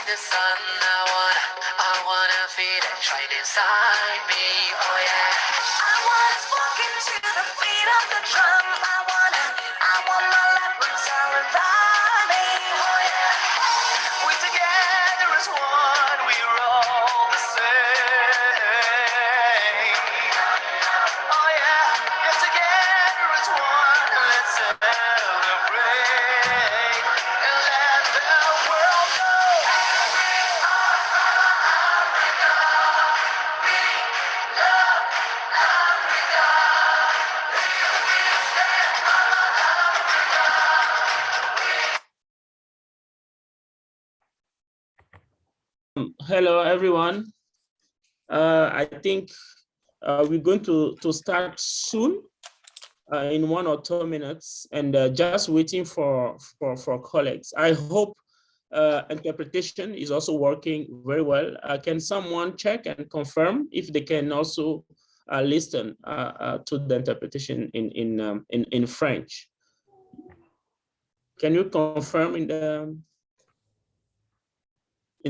the sun, I wanna feel it right inside me, oh yeah. I wanna walk into the beat of the drum, I want my life return by me, oh yeah. We together as one, we're all the same. Oh yeah, yeah, together as one, let's celebrate and let the world know. Hello, everyone. I think we're going to start soon, in 1 or 2 minutes, and just waiting for colleagues. I hope interpretation is also working very well. Can someone check and confirm if they can also listen to the interpretation in French? Can you confirm in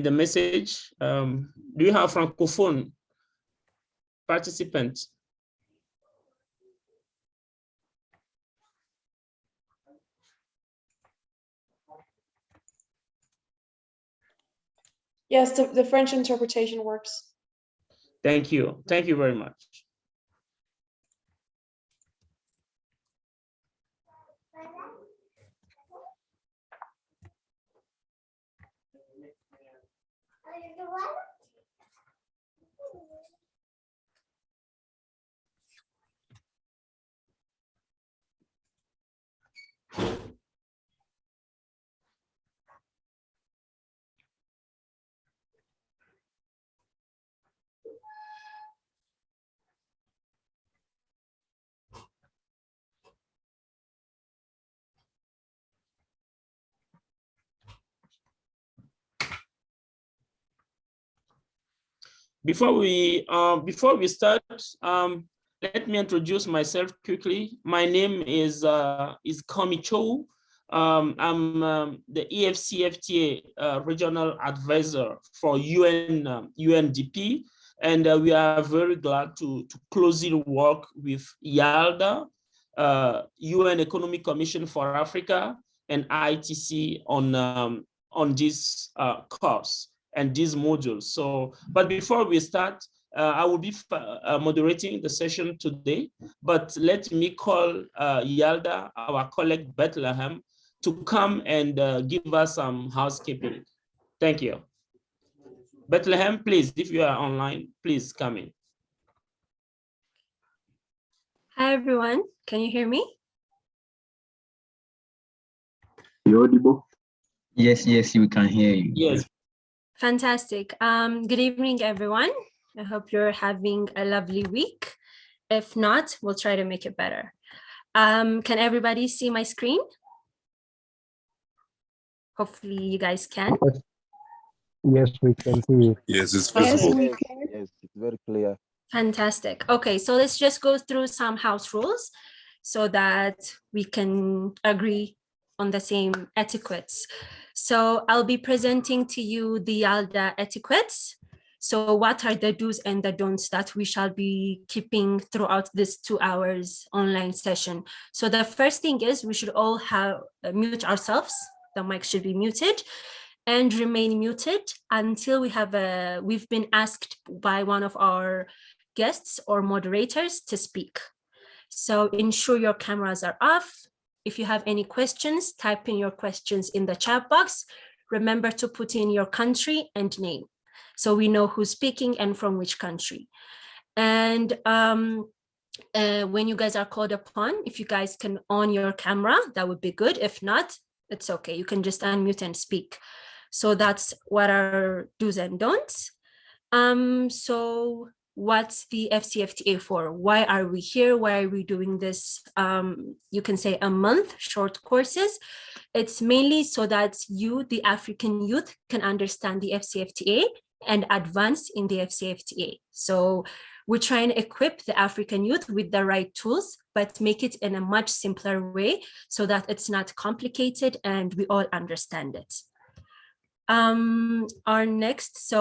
the message? Do you have Francophone participants? Yes, the French interpretation works. Thank you. Thank you very much. Before we start, let me introduce myself quickly. My name is Komi Cho. I'm the AfCFTA regional advisor for UNDP, and we are very glad to closely work with YALDA, UN Economic Commission for Africa, and ITC on this course and these modules. So, but before we start, I will be moderating the session today, but let me call Yalda, our colleague Bethlehem, to come and give us some housekeeping. Thank you. Bethlehem, please, if you are online, please come in. Hi, everyone. Can you hear me? You audible? Yes, we can hear you. Yes. Fantastic. Good evening, everyone. I hope you're having a lovely week. If not, we'll try to make it better. Can everybody see my screen? Hopefully you guys can. Yes, we can see you. Yes, it's visible. Yes, it's very clear. Fantastic. Okay, so let's just go through some house rules so that we can agree on the same etiquettes. So I'll be presenting to you the YALDA etiquettes. So what are the do's and the don'ts that we shall be keeping throughout this 2 hours online session? So the first thing is we should all have mute ourselves. The mic should be muted and remain muted until we've been asked by one of our guests or moderators to speak. So ensure your cameras are off. If you have any questions, type in your questions in the chat box. Remember to put in your country and name, so we know who's speaking and from which country. And when you guys are called upon, if you guys can on your camera, that would be good. If not, it's okay. You can just unmute and speak. So that's what our do's and don'ts. So what's the FCFTA for? Why are we here? Why are we doing this? You can say a month short courses. It's mainly so that you, the African youth, can understand the FCFTA and advance in the FCFTA. So we're trying to equip the African youth with the right tools, but make it in a much simpler way so that it's not complicated and we all understand it. Our next,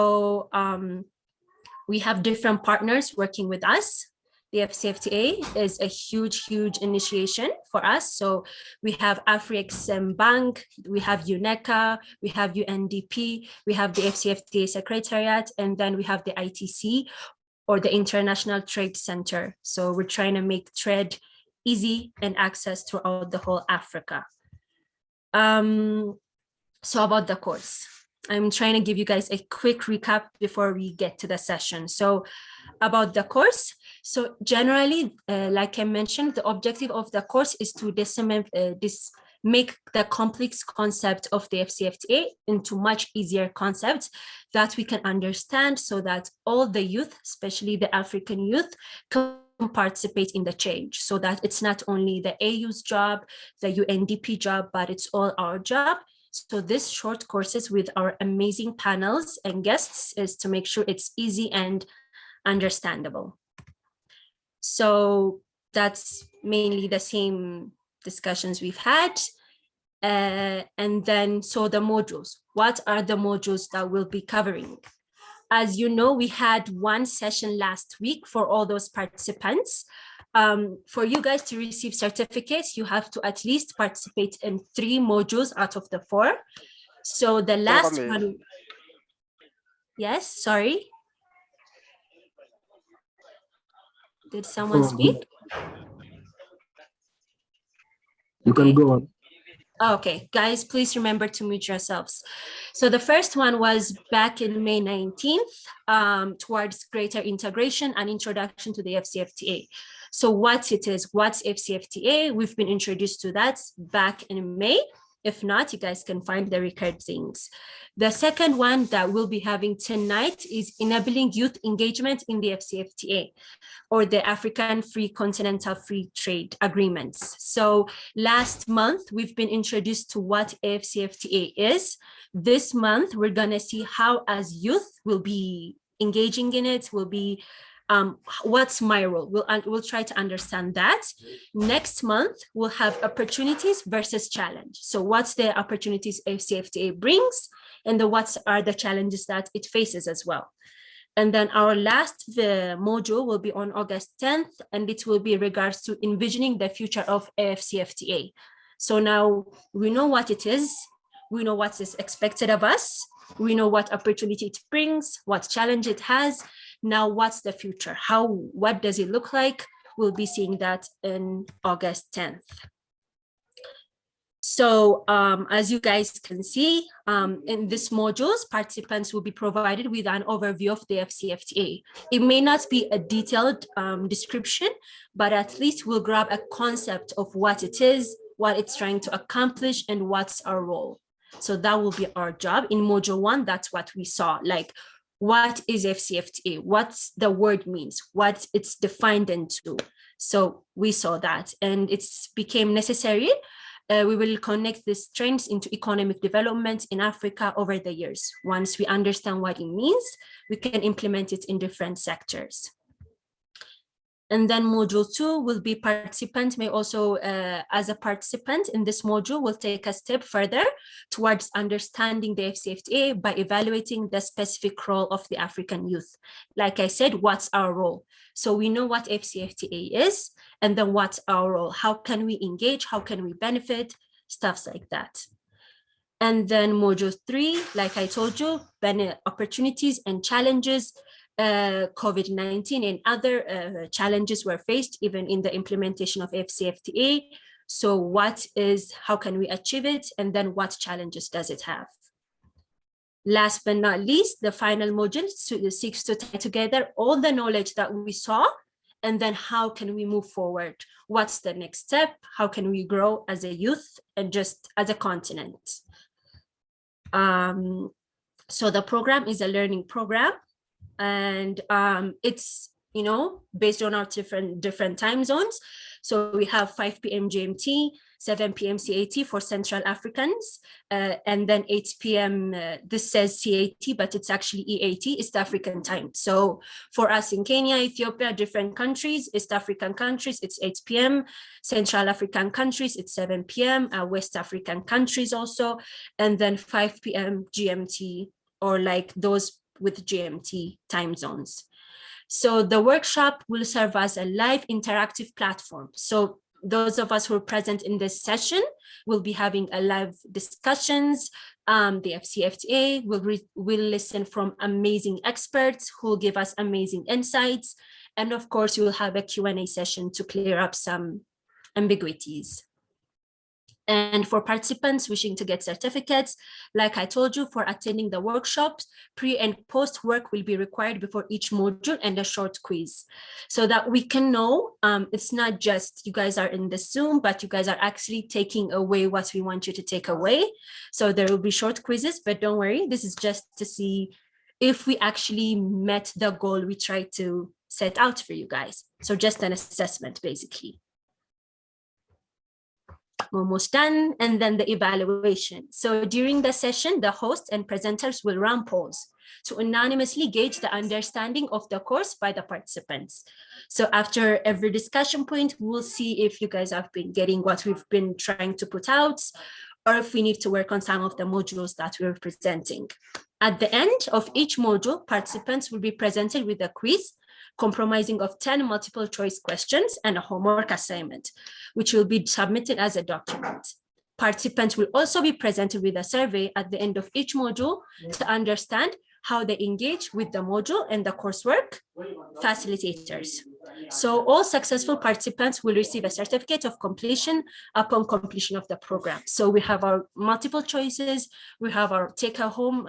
we have different partners working with us. The FCFTA is a huge initiation for us. So we have Afreximbank, we have UNECA, we have UNDP, we have the AfCFTA Secretariat, and then we have the ITC, or the International Trade Center. So we're trying to make trade easy and access throughout the whole Africa. So about the course, I'm trying to give you guys a quick recap before we get to the session. So about the course, so generally, like I mentioned, the objective of the course is to make the complex concept of the FCFTA into much easier concepts that we can understand, so that all the youth, especially the African youth, can participate in the change, so that it's not only the AU's job, the UNDP job, but it's all our job. So this short courses with our amazing panels and guests is to make sure it's easy and understandable. So that's mainly the same discussions we've had. And then, so the modules, what are the modules that we'll be covering? As you know, we had one session last week for all those participants. For you guys to receive certificates, you have to at least participate in 3 modules out of the 4. So the last one, yes, sorry. Did someone speak? You can go on. Okay, guys, please remember to mute yourselves. So the first one was back in May 19th, towards greater integration and introduction to the FCFTA. So what it is, what's FCFTA? We've been introduced to that back in May. If not, you guys can find the recordings. The second one that we'll be having tonight is enabling youth engagement in the FCFTA, or the African Free Continental Free Trade Agreements. So last month, we've been introduced to what AfCFTA is. This month, we're gonna see how as youth we'll be engaging in it, we'll be what's my role? We'll try to understand that. Next month, we'll have opportunities versus challenge. So what's the opportunities AfCFTA brings, and what are the challenges that it faces as well. And then our last module will be on August 10th, and it will be in regards to envisioning the future of AfCFTA. So now we know what it is, we know what is expected of us, we know what opportunity it brings, what challenge it has. Now, what's the future? What does it look like? We'll be seeing that in August 10th. So as you guys can see, in this modules, participants will be provided with an overview of the FCFTA. It may not be a detailed description, but at least we'll grab a concept of what it is, what it's trying to accomplish, and what's our role. So that will be our job. In module 1, that's what we saw, like, what is FCFTA? What's the word means? What it's defined into? So we saw that, and it's became necessary. We will connect these trends into economic development in Africa over the years. Once we understand what it means, we can implement it in different sectors. And then module 2 will be participant may also, as a participant in this module, will take a step further towards understanding the FCFTA by evaluating the specific role of the African youth. Like I said, what's our role? So we know what FCFTA is, and then what's our role? How can we engage? How can we benefit? Stuffs like that. And then module 3, like I told you, opportunities and challenges. COVID-19 and other challenges were faced even in the implementation of FCFTA. So how can we achieve it? And then what challenges does it have? Last but not least, the final module seeks to tie together all the knowledge that we saw, and then how can we move forward? What's the next step? How can we grow as a youth and just as a continent? So the program is a learning program, and it's based on our different time zones. So we have 5 p.m. GMT, 7 p.m. CAT for Central Africans, and then 8 p.m. This says CAT, but it's actually EAT, East African time. So for us in Kenya, Ethiopia, different countries, East African countries, it's 8 p.m. Central African countries, it's 7 p.m. West African countries also, and then 5 p.m. GMT, or like those with GMT time zones. So the workshop will serve as a live interactive platform. So those of us who are present in this session will be having a live discussions. The AfCFTA will listen from amazing experts who will give us amazing insights. And of course, we will have a Q&A session to clear up some ambiguities. And for participants wishing to get certificates, like I told you, for attending the workshops, pre and post work will be required before each module and a short quiz, so that we can know it's not just you guys are in the Zoom, but you guys are actually taking away what we want you to take away. So there will be short quizzes, but don't worry, this is just to see if we actually met the goal we tried to set out for you guys. So just an assessment, basically. Almost done. And then the evaluation. So during the session, the hosts and presenters will run polls to anonymously gauge the understanding of the course by the participants. So after every discussion point, we'll see if you guys have been getting what we've been trying to put out, or if we need to work on some of the modules that we're presenting. At the end of each module, participants will be presented with a quiz comprising of 10 multiple choice questions and a homework assignment, which will be submitted as a document. Participants will also be presented with a survey at the end of each module to understand how they engage with the module and the coursework facilitators. So all successful participants will receive a certificate of completion upon completion of the program. So we have our multiple choices, we have our take-home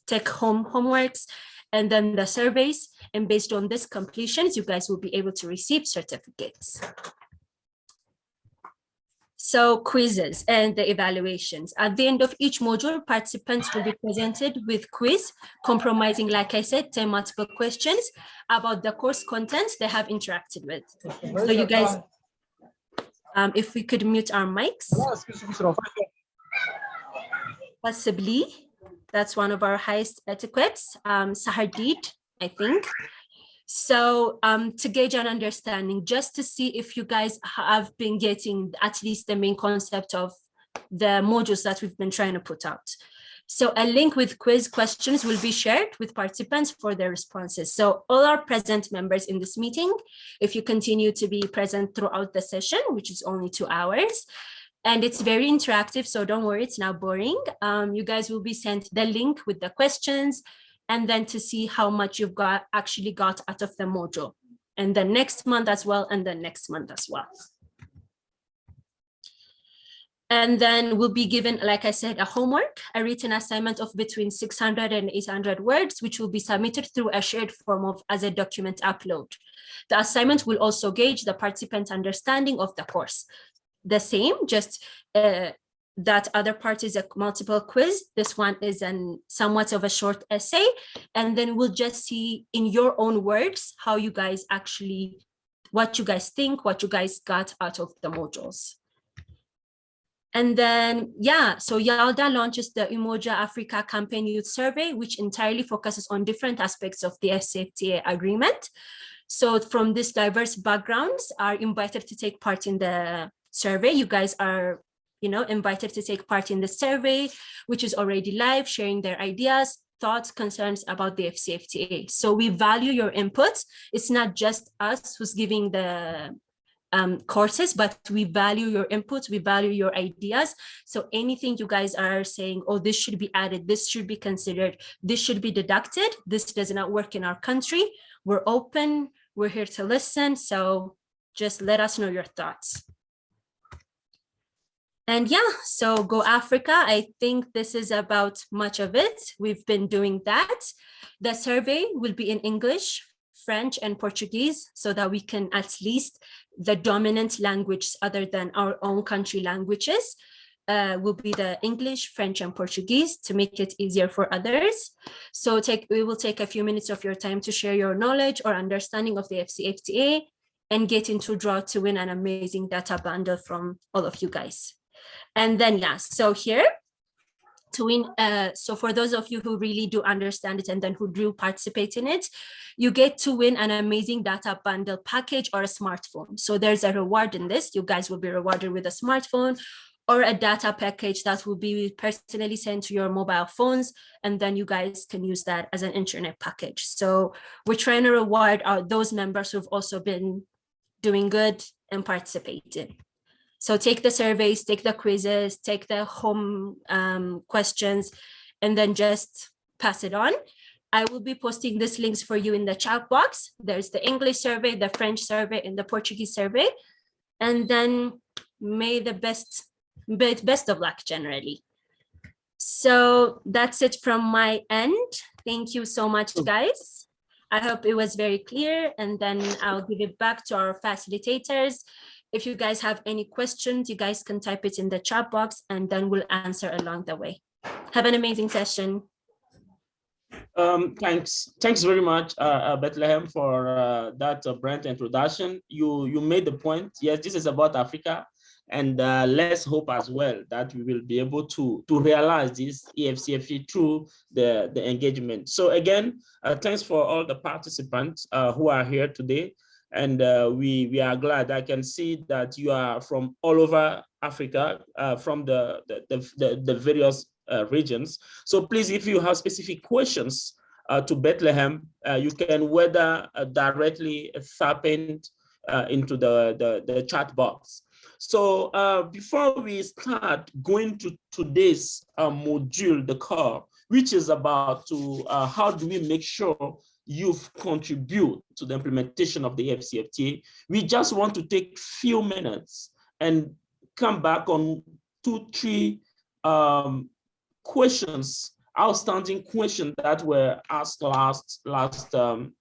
homeworks, and then the surveys. And based on this completions, you guys will be able to receive certificates. So quizzes and the evaluations. At the end of each module, participants will be presented with quiz comprising, like I said, 10 multiple questions about the course content they have interacted with. So you guys, if we could mute our mics. Possibly, that's one of our highest etiquettes, Sahardid, I think. So to gauge an understanding, just to see if you guys have been getting at least the main concept of the modules that we've been trying to put out. So a link with quiz questions will be shared with participants for their responses. So all our present members in this meeting, if you continue to be present throughout the session, which is only 2 hours, and it's very interactive, so don't worry, it's not boring. You guys will be sent the link with the questions, and then to see how much you've actually got out of the module, and then next month as well, and then next month as well. And then we'll be given, like I said, a homework, a written assignment of between 600 and 800 words, which will be submitted through a shared form as a document upload. The assignment will also gauge the participant understanding of the course. The same, just that other part is a multiple quiz. This one is somewhat of a short essay. And then we'll just see in your own words how you guys actually, what you guys think, what you guys got out of the modules. And then, yeah, so YALDA launches the Umoja Africa Campaign Youth Survey, which entirely focuses on different aspects of the FCFTA agreement. So from these diverse backgrounds are invited to take part in the survey. You guys are, invited to take part in the survey, which is already live, sharing their ideas, thoughts, concerns about the FCFTA. So we value your inputs. It's not just us who's giving the courses, but we value your inputs, we value your ideas. So anything you guys are saying, oh, this should be added, this should be considered, this should be deducted, this does not work in our country, we're open, we're here to listen. So just let us know your thoughts. And yeah, so Go Africa, I think this is about much of it. We've been doing that. The survey will be in English, French, and Portuguese, so that we can at least the dominant language other than our own country languages will be the English, French, and Portuguese to make it easier for others. So we will take a few minutes of your time to share your knowledge or understanding of the FCFTA and get into draw to win an amazing data bundle from all of you guys. And then, yeah, so here to win, so for those of you who really do understand it and then who do participate in it, you get to win an amazing data bundle package or a smartphone. So there's a reward in this. You guys will be rewarded with a smartphone or a data package that will be personally sent to your mobile phones, and then you guys can use that as an internet package. So we're trying to reward those members who've also been doing good and participating. So take the surveys, take the quizzes, take the home questions, and then just pass it on. I will be posting these links for you in the chat box. There's the English survey, the French survey, and the Portuguese survey. And then may the best of luck generally. So that's it from my end. Thank you so much, guys. I hope it was very clear, and then I'll give it back to our facilitators. If you guys have any questions, you guys can type it in the chat box, and then we'll answer along the way. Have an amazing session. Thanks very much, Bethlehem, for that brand introduction. You made the point. Yes, this is about Africa, and let's hope as well that we will be able to realize this AfCFTA through the engagement. So again, thanks for all the participants who are here today. And we are glad. I can see that you are from all over Africa, from the various regions. So please, if you have specific questions to Bethlehem, you can whether directly tap into the chat box. So before we start going to today's module, the core, which is about how do we make sure youth contribute to the implementation of the AfCFTA, we just want to take few minutes and come back on 2-3 questions, outstanding questions that were asked during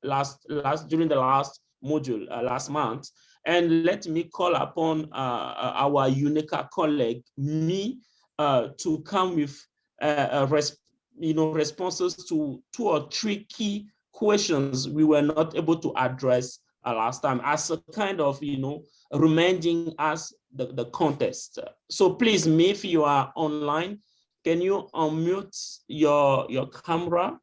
the last module last month. And let me call upon our UNECA colleague, me, to come with responses to 2 or 3 key questions we were not able to address last time, as a kind of, reminding us the context. So please, if you are online, can you unmute your camera,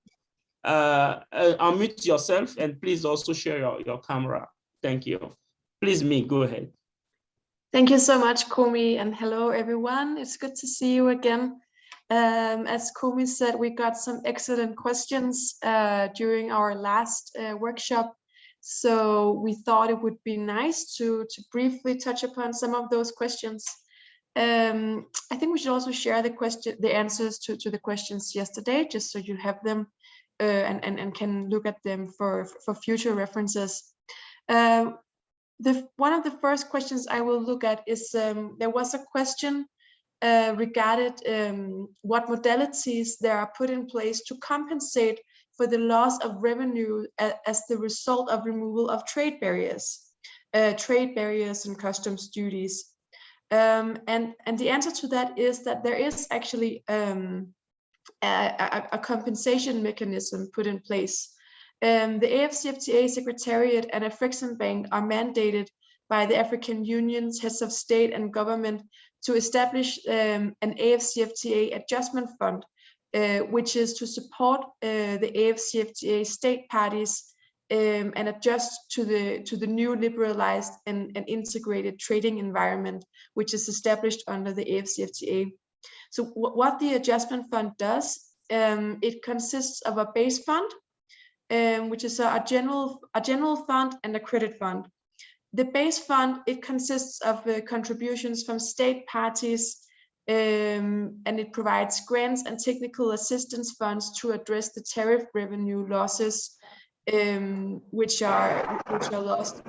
unmute yourself, and please also share your camera. Thank you. Please, go ahead. Thank you so much, Komi, and hello, everyone. It's good to see you again. As Komi said, we got some excellent questions during our last workshop. So we thought it would be nice to briefly touch upon some of those questions. I think we should also share the answers to the questions yesterday, just so you have them and can look at them for future references. One of the first questions I will look at is there was a question regarding what modalities there are put in place to compensate for the loss of revenue as the result of removal of trade barriers and customs duties. And the answer to that is that there is actually a compensation mechanism put in place. The AfCFTA Secretariat and Afreximbank are mandated by the African Union's heads of state and government to establish an AfCFTA adjustment fund, which is to support the AfCFTA state parties and adjust to the new liberalized and integrated trading environment, which is established under the AfCFTA. So what the adjustment fund does, it consists of a base fund, which is a general fund and a credit fund. The base fund, it consists of contributions from state parties, and it provides grants and technical assistance funds to address the tariff revenue losses, which are lost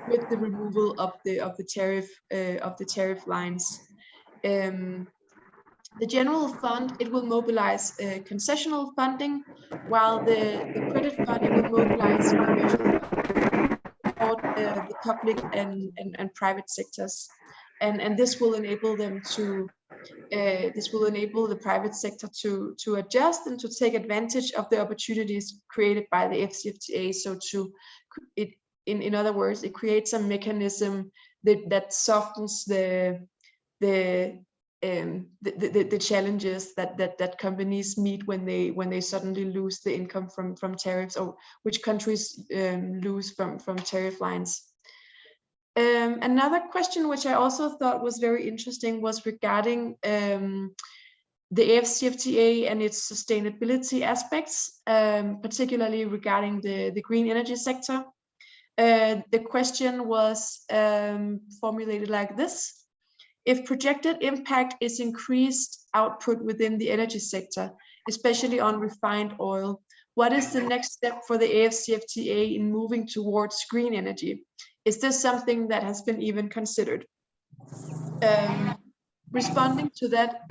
with the removal of the tariff lines. The general fund, it will mobilize concessional funding, while the credit fund, it will mobilize commercial support the public and private sectors, and this will enable them to the private sector to adjust and to take advantage of the opportunities created by the AfCFTA. So it in other words, it creates a mechanism that softens the challenges that companies meet when they suddenly lose the income from tariffs, or which countries lose from tariff lines. Another question which I also thought was very interesting was regarding the AfCFTA and its sustainability aspects, particularly regarding the green energy sector. The question was formulated like this: if projected impact is increased output within the energy sector, especially on refined oil, what is the next step for the AfCFTA in moving towards green energy? Is this something that has been even considered? Responding to that,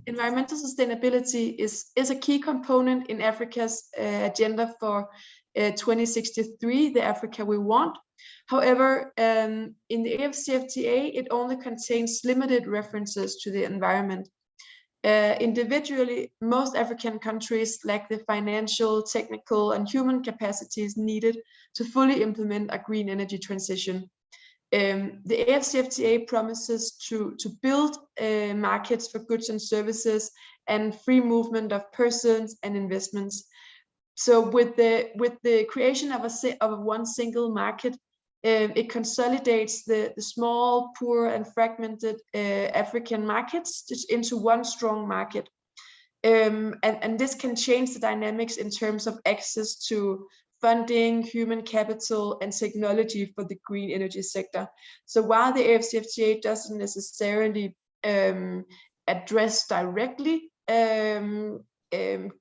environmental sustainability is a key component in Africa's agenda for 2063, the Africa we want. However, in the AfCFTA, it only contains limited references to the environment. Individually, most African countries lack the financial, technical, and human capacities needed to fully implement a green energy transition. The AfCFTA promises to build markets for goods and services and free movement of persons and investments. So with the creation of one single market, it consolidates the small, poor, and fragmented African markets into one strong market. And this can change the dynamics in terms of access to funding, human capital, and technology for the green energy sector. So while the AfCFTA doesn't necessarily address directly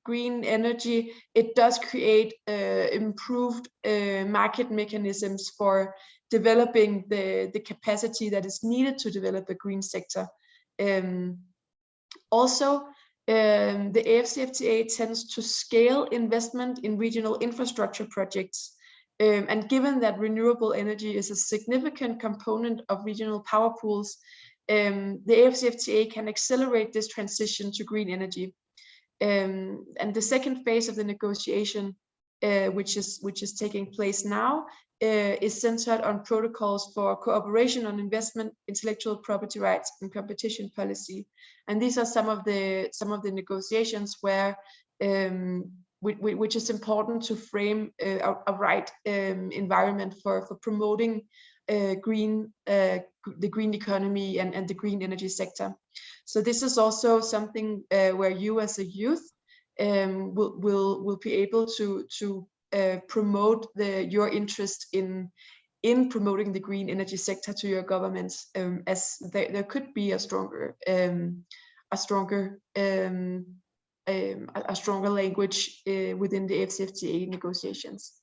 green energy, it does create improved market mechanisms for developing the capacity that is needed to develop a green sector. Also, the AfCFTA tends to scale investment in regional infrastructure projects. And given that renewable energy is a significant component of regional power pools, the AfCFTA can accelerate this transition to green energy. And the second phase of the negotiation, which is taking place now, is centered on protocols for cooperation on investment, intellectual property rights, and competition policy. And these are some of the negotiations where which is important to frame a right environment for promoting the green economy and the green energy sector. So this is also something where you as a youth will be able to promote your interest in promoting the green energy sector to your governments, as there could be a stronger language within the AfCFTA negotiations.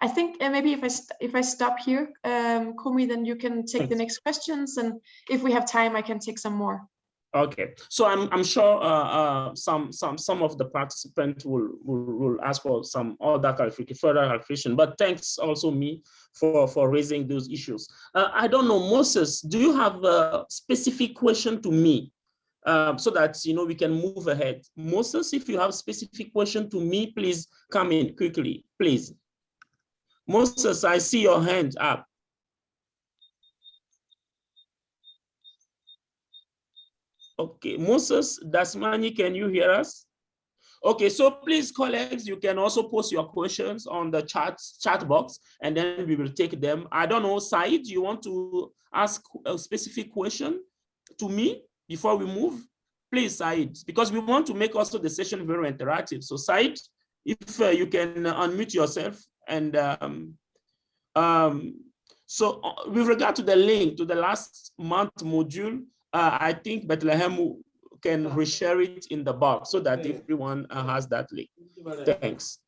I think maybe if I stop here, Kumi, then you can take the next questions, and if we have time, I can take some more. Okay, so I'm sure some of the participants will ask for some other further clarification. But thanks also me for raising those issues. I don't know, Moses, do you have a specific question to me so that we can move ahead? Moses, if you have a specific question to me, please come in quickly, please. Moses, I see your hand up. Okay, Moses Dasmani, can you hear us? Okay, so please, colleagues, you can also post your questions on the chat box, and then we will take them. I don't know, Said, you want to ask a specific question to me before we move? Please, Said, because we want to make also the session very interactive. So Said, if you can unmute yourself. And so with regard to the link to the last month module, I think Bethlehem can reshare it in the box so that everyone has that link. Thanks.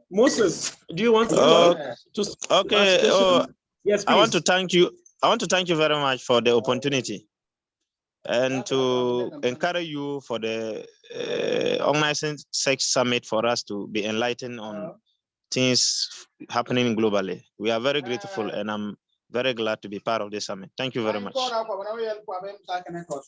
Moses, do you want to okay. Yes, please. I want to thank you very much for the opportunity and to encourage you for the organizing such summit for us to be enlightened on things happening globally. We are very grateful, and I'm very glad to be part of this summit. Thank you very much.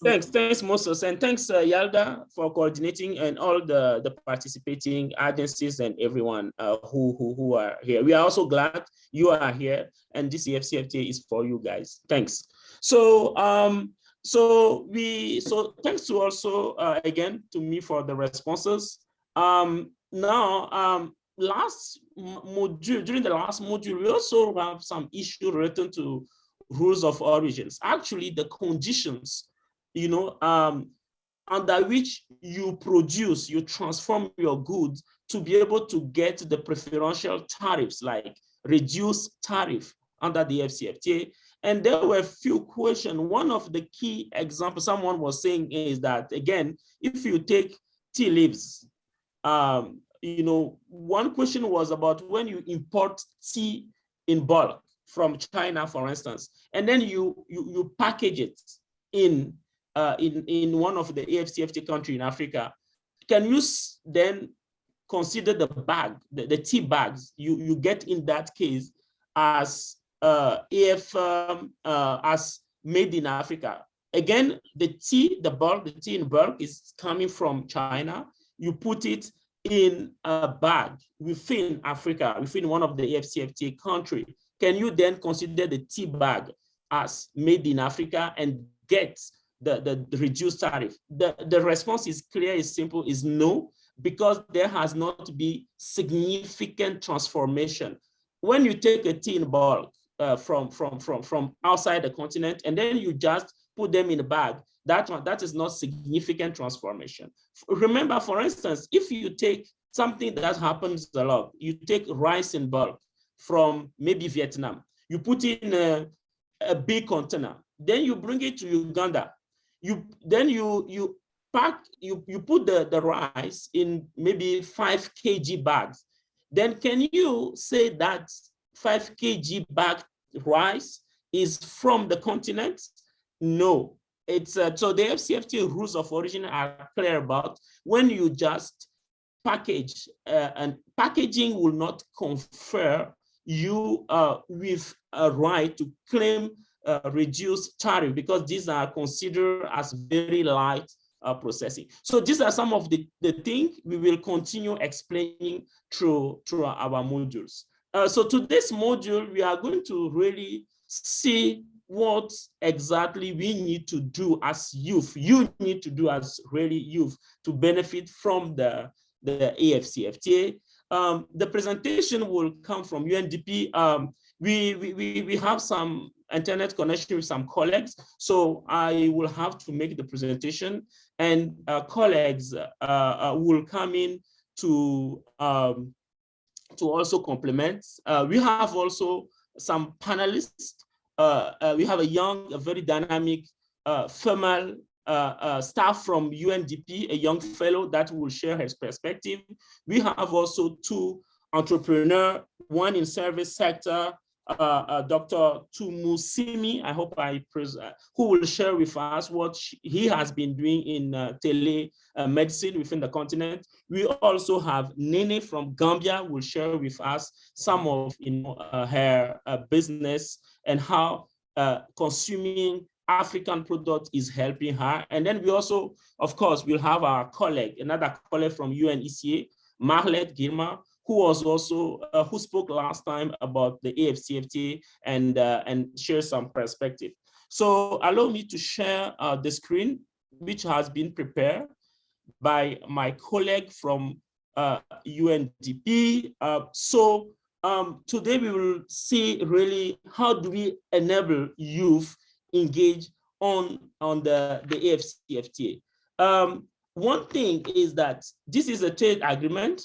Thanks, Moses, and thanks, Yalda, for coordinating and all the participating agencies and everyone who are here. We are also glad you are here, and this AfCFTA is for you guys. Thanks. So thanks to also again to me for the responses. Last module, during the last module, we also have some issue related to rules of origins. Actually, the conditions, under which you produce, you transform your goods to be able to get the preferential tariffs, like reduced tariff under the AfCFTA. And there were a few questions. One of the key examples someone was saying is that, again, if you take tea leaves, one question was about when you import tea in bulk from China, for instance, and then you package it in one of the AfCFTA country in Africa, can you then consider the bag, the tea bags you get in that case as as made in Africa? Again, the tea in bulk is coming from China. You put it in a bag within Africa, within one of the AfCFTA country. Can you then consider the tea bag as made in Africa and get the reduced tariff? The response is clear, is simple, is no, because there has not been significant transformation. When you take a tea in bulk from outside the continent and then you just put them in a bag, that is not significant transformation. Remember, for instance, if you take something that happens a lot, you take rice in bulk from maybe Vietnam, you put in a big container, then you bring it to Uganda, then you put the rice in maybe 5 kg bags. Then can you say that 5 kg bag rice is from the continent? No. It's so the AfCFTA rules of origin are clear about when you just package, and packaging will not confer you with a right to claim reduced tariff, because these are considered as very light processing. So these are some of the things we will continue explaining through our modules. So to this module, we are going to really see what exactly we need to do as youth. You need to do as really youth to benefit from the AfCFTA. The presentation will come from UNDP. We have some internet connection with some colleagues, so I will have to make the presentation, and colleagues will come in to also complement. We have also some panelists. We have a very dynamic female staff from UNDP, a young fellow that will share his perspective. We have also 2 entrepreneurs, one in service sector, Dr. Tumusimi, I hope who will share with us what he has been doing in telemedicine within the continent. We also have Nene from Gambia will share with us some of her business and how consuming African product is helping her. And then we also, of course, will have our colleague, another colleague from UNECA, Marlet Girma, who was also who spoke last time about the AfCFTA and share some perspective. So allow me to share the screen, which has been prepared by my colleague from UNDP. Today we will see really how do we enable youth engage on the AfCFTA. One thing is that this is a trade agreement,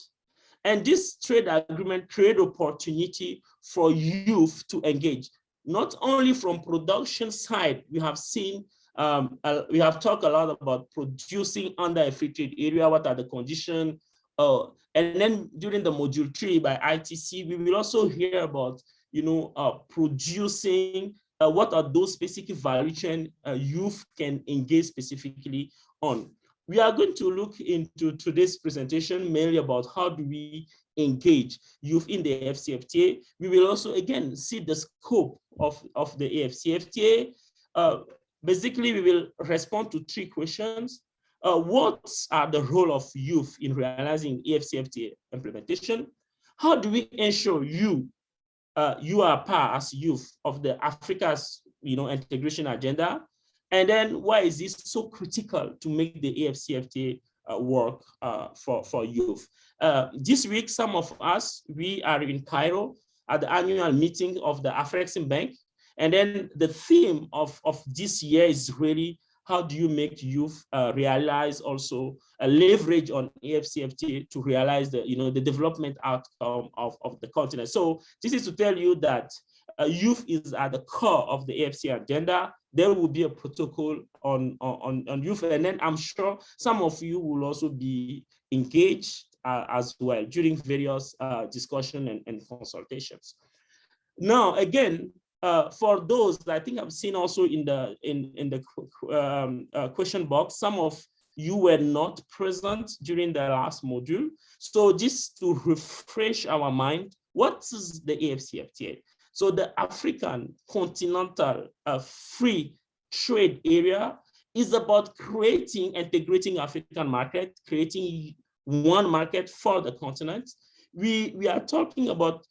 and this trade agreement creates opportunity for youth to engage, not only from production side. We have seen, we have talked a lot about producing under a free trade area, what are the conditions, and then during the module 3 by ITC, we will also hear about, producing, what are those specific value chain youth can engage specifically on. we are going to look into today's presentation mainly about how do we engage youth in the AfCFTA. We will also again see the scope of the AfCFTA. Basically, we will respond to 3 questions. What are the role of youth in realizing AfCFTA implementation? How do we ensure you are part as youth of the Africa's integration agenda? And then why is this so critical to make the AfCFTA work for youth? This week, some of us, we are in Cairo at the annual meeting of the Afreximbank. And then the theme of this year is really, how do you make youth realize also a leverage on AfCFTA to realize the the development outcome of the continent? So this is to tell you that youth is at the core of the AfCFTA agenda. There will be a protocol on youth, and then I'm sure some of you will also be engaged as well during various discussion and consultations. Now, again, for those that I think I've seen also in the question box, some of you were not present during the last module. So just to refresh our mind, what is the AfCFTA? So the African Continental Free Trade Area is about integrating African market, creating one market for the continent. We are talking about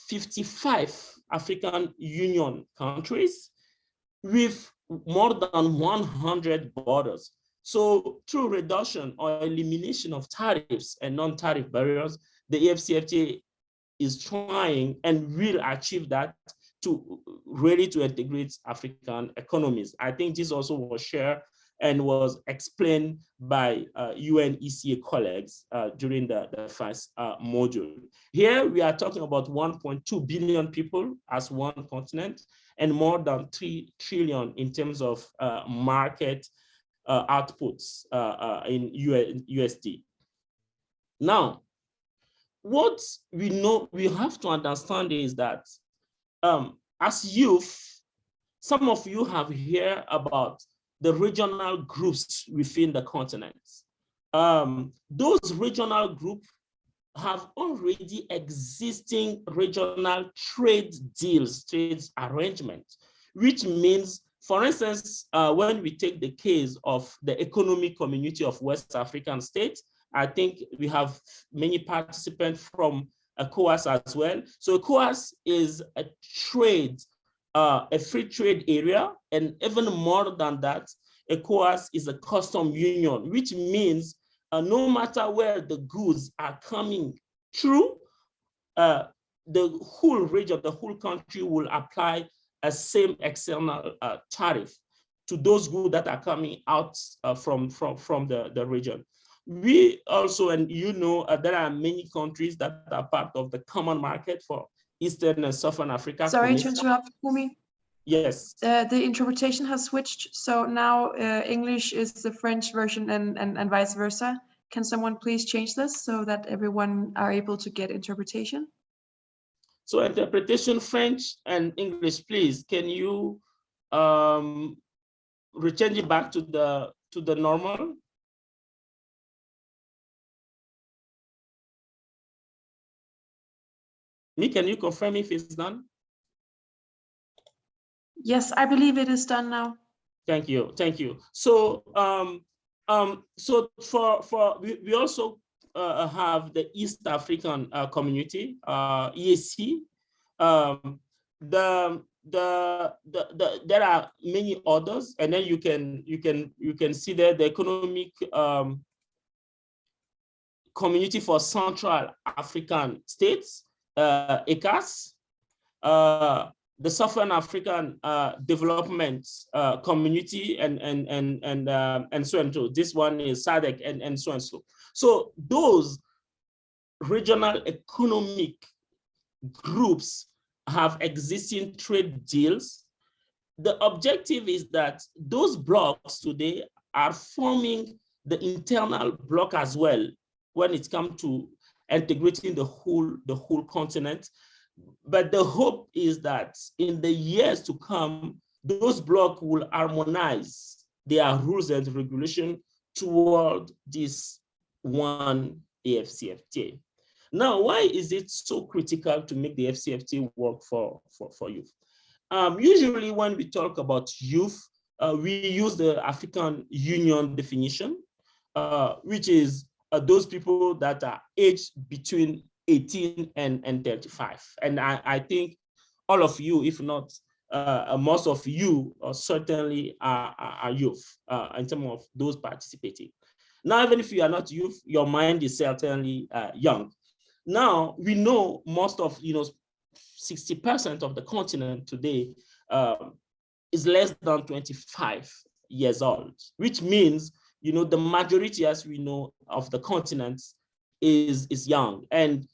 55 African Union countries with more than 100 borders. So through reduction or elimination of tariffs and non-tariff barriers, the AfCFTA is trying and will achieve that to really to integrate African economies. I think this also was shared and was explained by UNECA colleagues during the first module. Here we are talking about 1.2 billion people as one continent and more than 3 trillion in terms of market outputs in USD. Now, what we know we have to understand is that as youth, some of you have heard about the regional groups within the continents. Those regional groups have already existing regional trade deals, trade arrangements, which means, for instance, when we take the case of the Economic Community of West African States, I think we have many participants from ECOWAS as well. So ECOWAS is a free trade area, and even more than that, ECOWAS is a custom union, which means no matter where the goods are coming through, the whole region, the whole country will apply a same external tariff to those goods that are coming out from the region. We also, and there are many countries that are part of the common market for Eastern and Southern Africa. Sorry to interrupt, Kumi. Yes. The interpretation has switched, so now English is the French version and vice versa. Can someone please change this so that everyone are able to get interpretation? So interpretation French and English, please. Can you change it back to the normal? Me, can you confirm if it's done? Yes, I believe it is done now. Thank you, thank you. So so we also have the East African Community, EAC. There are many others, and then you can see there the Economic Community for Central African States, ECAS, the Southern African Development Community, and so and so. This one is SADC and so and so. So those regional economic groups have existing trade deals. The objective is that those blocks today are forming the internal block as well when it comes to integrating the whole continent. But the hope is that in the years to come, those blocks will harmonize their rules and regulation toward this one AfCFTA. Now, why is it so critical to make the AfCFTA work for youth? Usually when we talk about youth, we use the African Union definition, which is those people that are aged between 18 and 35. And I think all of you, if not most of you, certainly are youth in terms of those participating. Now, even if you are not youth, your mind is certainly young. Now, we know most of, 60% of the continent today is less than 25 years old, which means, the majority, as we know, of the continent is young. And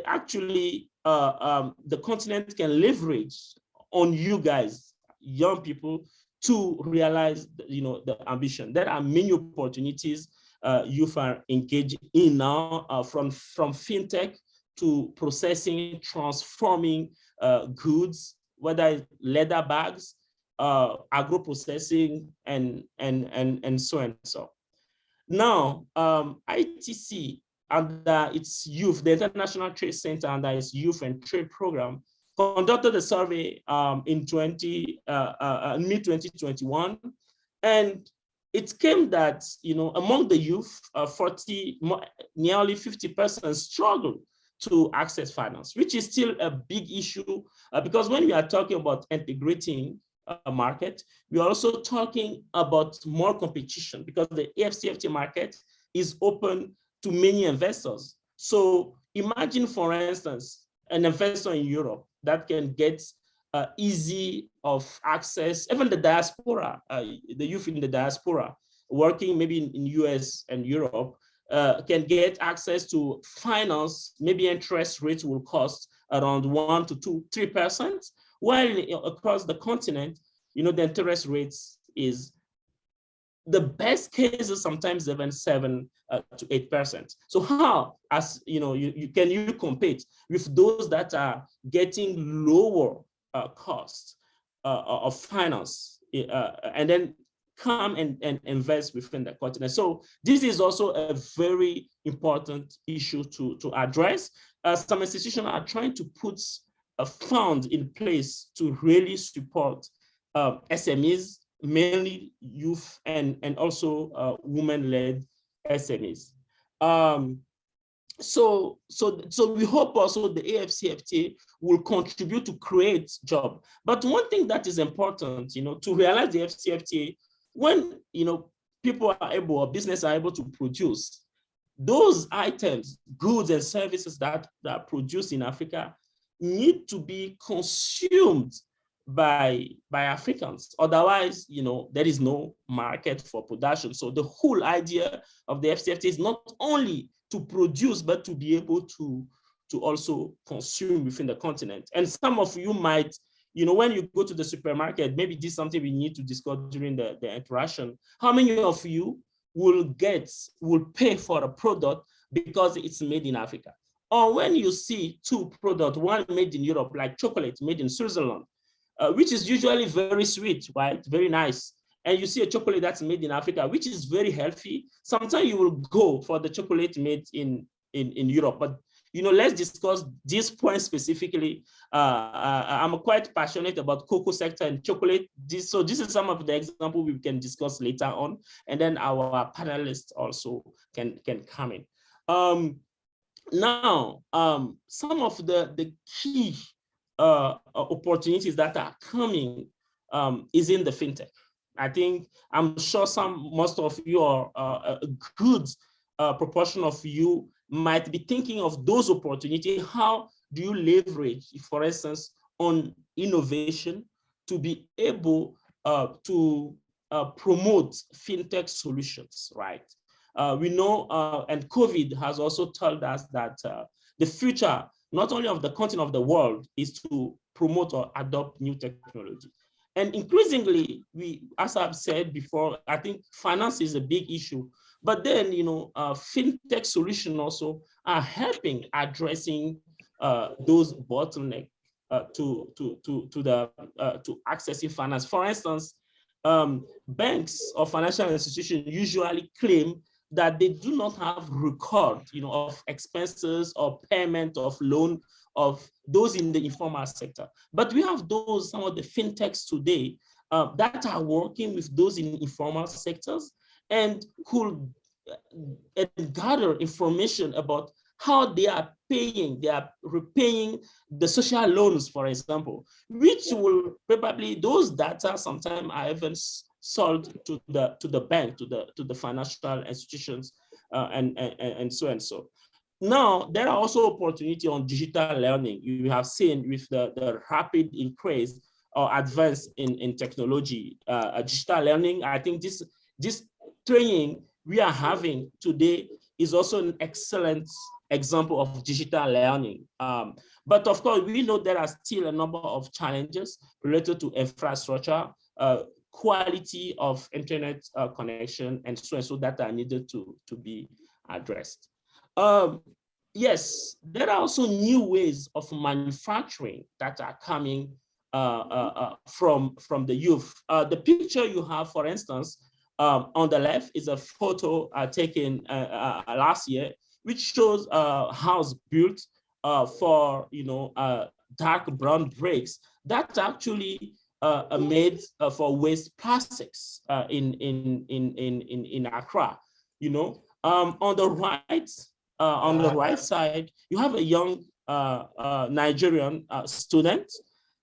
actually, the continent can leverage on you guys, young people, to realize, the ambition. There are many opportunities youth are engaged in now, from fintech to processing, transforming goods, whether it's leather bags, agro processing, and so and so. Now, ITC under its youth, the International Trade Center under its youth and trade program, conducted a survey in mid-2021, and it came that, among the youth, nearly 50% struggle to access finance, which is still a big issue, because when we are talking about integrating a market, we are also talking about more competition, because the AfCFTA market is open to many investors. So imagine, for instance, an investor in Europe that can get easy of access, even the diaspora, the youth in the diaspora working maybe in US and Europe, can get access to finance. Maybe interest rates will cost around 1 to 3%, while across the continent, the interest rates is, the best cases sometimes even 7 to 8%. So how, as can you compete with those that are getting lower costs of finance, and then come and invest within the continent? So this is also a very important issue to address. Some institutions are trying to put a fund in place to really support SMEs, mainly youth and also women-led SMEs. So we hope also the AfCFTA will contribute to create jobs. But one thing that is important, to realize the AfCFTA, when people are able, or business are able to produce those items, goods and services that are produced in Africa, need to be consumed by Africans. Otherwise, there is no market for production. So the whole idea of the AfCFTA is not only to produce, but to be able to also consume within the continent. And some of you might, when you go to the supermarket, maybe this is something we need to discuss during the interaction. How many of you will pay for a product because it's made in Africa? Or when you see two products, one made in Europe, like chocolate made in Switzerland, which is usually very sweet, right? Very nice. And you see a chocolate that's made in Africa, which is very healthy. Sometimes you will go for the chocolate made in Europe. But let's discuss this point specifically. I'm quite passionate about cocoa sector and chocolate. So this is some of the examples we can discuss later on, and then our panelists also can come in. Now, some of the key opportunities that are coming is in the fintech. I'm sure most of you, are a good proportion of you might be thinking of those opportunities. How do you leverage, for instance, on innovation to be able to promote fintech solutions, right? We know, and COVID has also told us that the future, not only of the continent, of the world, is to promote or adopt new technology. And increasingly, as I've said before, I think finance is a big issue. But then, fintech solutions also are helping addressing those bottlenecks to accessing finance. For instance, banks or financial institutions usually claim that they do not have record, of expenses or payment of loan of those in the informal sector. But we have some of the fintechs today that are working with those in informal sectors and could gather information about how they are repaying the social loans, for example, which will probably, those data sometimes are even sold to the bank, to the financial institutions, and so and so. Now, there are also opportunities on digital learning. You have seen with the rapid increase or advance in technology, digital learning. I think this training we are having today is also an excellent example of digital learning. But of course, we know there are still a number of challenges related to infrastructure, quality of internet connection, and so that are needed to be addressed. Yes, there are also new ways of manufacturing that are coming from the youth. The picture you have, for instance, on the left is a photo taken last year, which shows a house built for dark brown bricks that actually are made for waste plastics in Accra. On the right side, you have a young Nigerian student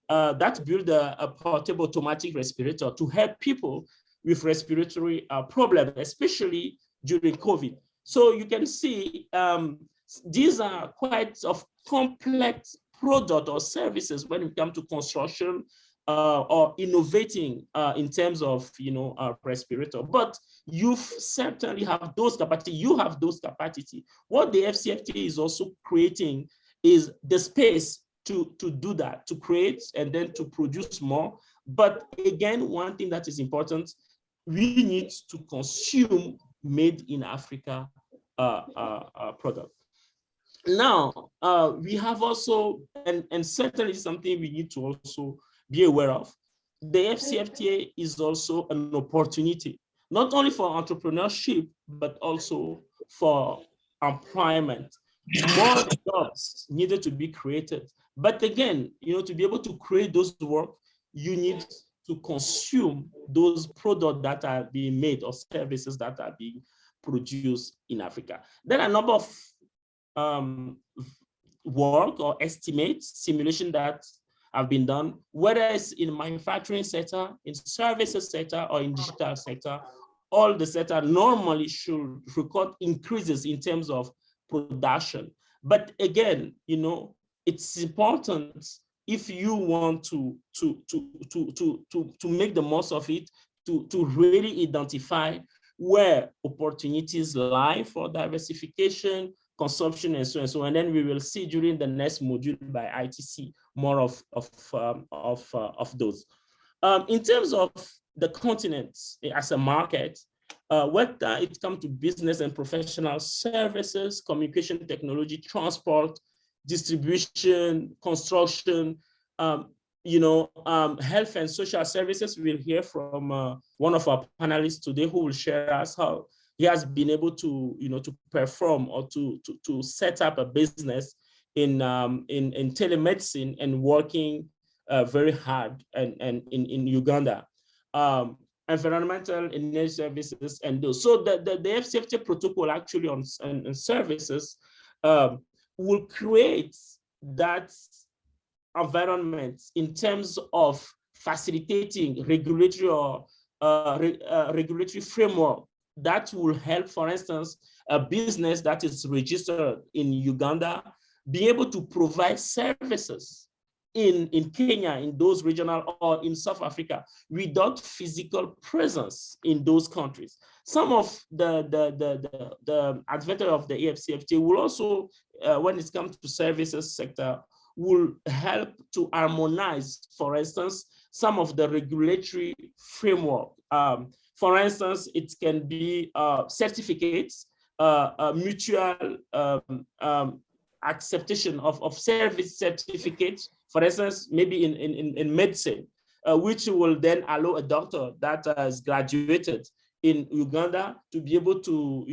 that built a portable automatic respirator to help people with respiratory problems, especially during COVID. So you can see these are quite of complex product or services when it comes to construction or innovating in terms of respirator. But you certainly have those capacity. You have those capacity. What the FCFTA is also creating is the space to do that, to create and then to produce more. But again, one thing that is important, we need to consume made in Africa product. Now, we have also, and certainly something we need to also be aware of, the FCFTA is also an opportunity, not only for entrepreneurship, but also for employment. More jobs needed to be created. But again, to be able to create those work, you need to consume those products that are being made or services that are being produced in Africa. There are a number of work or estimates, simulation that have been done, whether it's in manufacturing sector, in services sector, or in digital sector. All the sector normally should record increases in terms of production. But again, it's important, if you want to make the most of it, to really identify where opportunities lie for diversification, consumption, and so and so. And then we will see during the next module by ITC more of those. In terms of the continent as a market, whether it comes to business and professional services, communication technology, transport, distribution, construction, health and social services. We'll hear from one of our panelists today who will share us how he has been able to, to perform or to set up a business in telemedicine and working very hard and in Uganda. Environmental energy services and those. So the FCFTA protocol actually on services will create that environment in terms of facilitating regulatory or regulatory framework that will help, for instance, a business that is registered in Uganda be able to provide services in Kenya, in those regional, or in South Africa without physical presence in those countries. Some of the advantage of the AfCFTA will also, when it comes to services sector, will help to harmonize, for instance, some of the regulatory framework. For instance, it can be certificates, mutual acceptation of service certificates. For instance, maybe in medicine, which will then allow a doctor that has graduated in Uganda to be able to,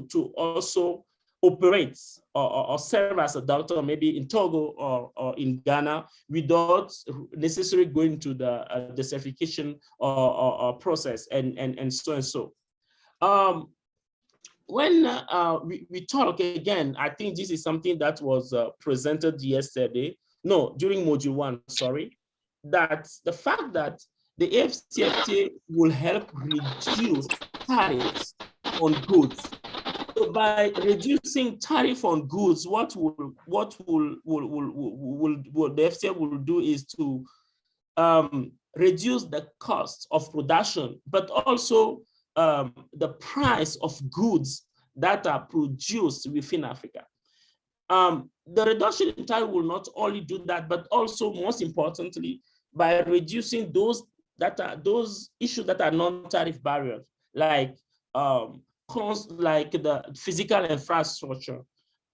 to also operate or serve as a doctor, maybe in Togo or in Ghana, without necessarily going to the certification or process and so and so. When we talk again, I think this is something that was presented yesterday, no, during module 1, sorry, that the fact that the AfCFTA will help reduce tariffs on goods. So by reducing tariff on goods, what the FCA will do is to reduce the cost of production, but also the price of goods that are produced within Africa. The reduction in tariff will not only do that, but also, most importantly, by reducing those issues that are non-tariff barriers, like the physical infrastructure,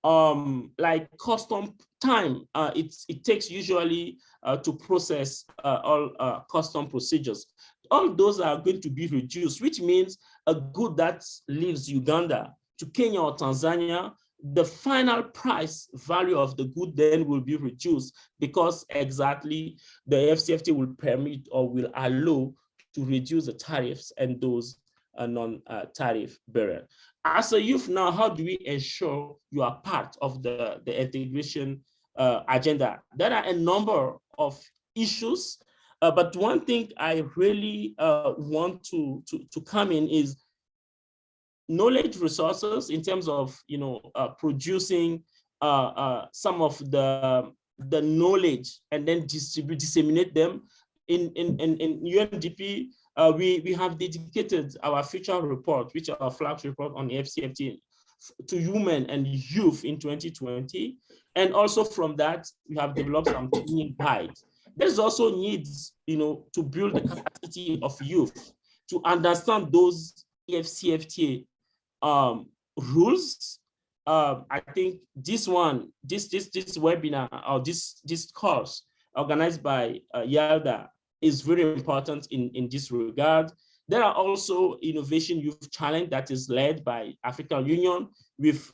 like custom time. It takes usually to process all custom procedures. All those are going to be reduced, which means a good that leaves Uganda to Kenya or Tanzania, the final price value of the good then will be reduced, because exactly the AfCFTA will permit or will allow to reduce the tariffs and those non-tariff barriers. As a youth now, how do we ensure you are part of the integration agenda? There are a number of issues, but one thing I really want to come in is knowledge resources, in terms of producing some of the knowledge and then disseminate them. In UNDP, we have dedicated our future report, which is our flagship report on AfCFTA, to women and youth in 2020. And also from that, we have developed some training guides. There's also needs, to build the capacity of youth to understand those AfCFTA rules. I think this webinar or this course organized by YALDA is very important in this regard. There are also Innovation Youth Challenge that is led by African Union with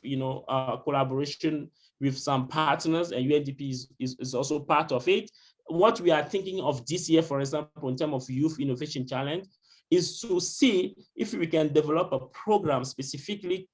collaboration with some partners, and UNDP is also part of it. What we are thinking of this year, for example, in terms of Youth Innovation Challenge, is to see if we can develop a program specifically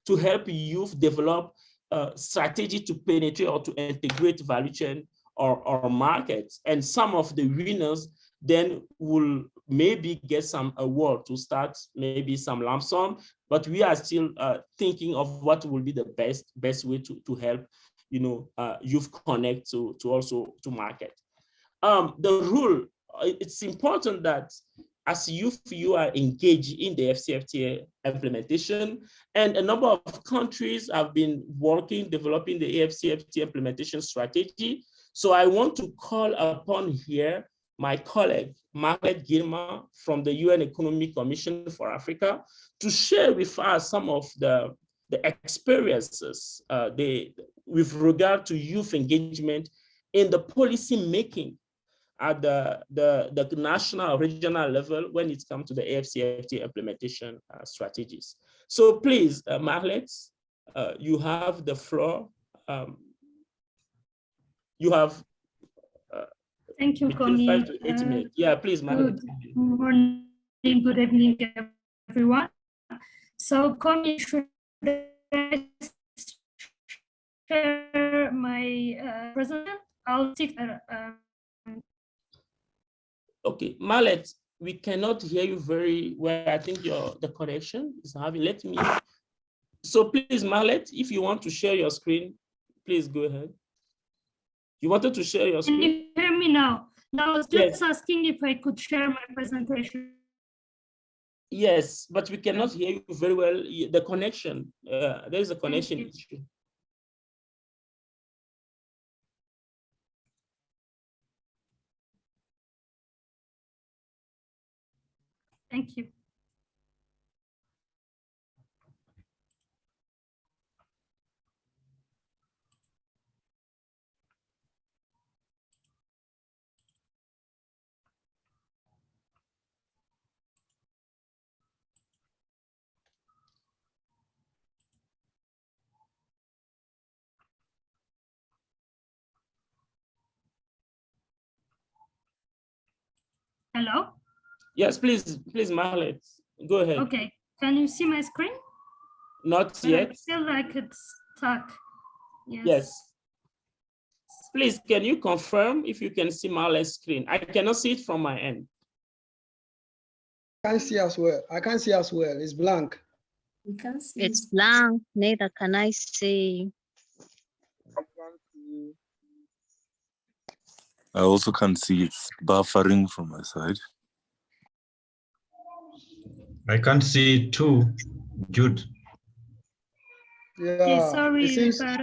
to help youth develop a strategy to penetrate or to integrate value chain or markets. And some of the winners then will maybe get some award to start, maybe some lump sum, but we are still thinking of what will be the best way to help youth connect to market. The rule, it's important that as youth, you are engaged in the AfCFTA implementation, and a number of countries have been developing the AfCFTA implementation strategy. So I want to call upon here my colleague, Margaret Gilmer from the UN Economic Commission for Africa, to share with us some of the experiences with regard to youth engagement in the policy making at the national, regional level when it comes to the AfCFTA implementation strategies. So please, Margaret, you have the floor. You have thank you, Komi. 5 to 8 minutes. Yeah, please, Margaret. Good morning, good evening, everyone. So, Komi, should I share my presentation? I'll stick. Okay, Margaret, we cannot hear you very well. I think the connection is having. Let me. So please, Margaret, if you want to share your screen, please go ahead. You wanted to share your screen? Can you hear me now? No, I was just Yes. asking if I could share my presentation. Yes, but we cannot hear you very well. The connection, there is a connection issue. Thank you. Hello? Yes, please, Marlet, go ahead. Okay, can you see my screen? Not But yet. I feel like it's stuck. Yes. Please, can you confirm if you can see Marlet's screen? I cannot see it from my end. I can't see as well. I can't see as well. It's blank. It's blank. Neither can I see. I also can't see. It's buffering from my side. I can't see it too, Jude. Yeah, Okay, sorry, it seems, but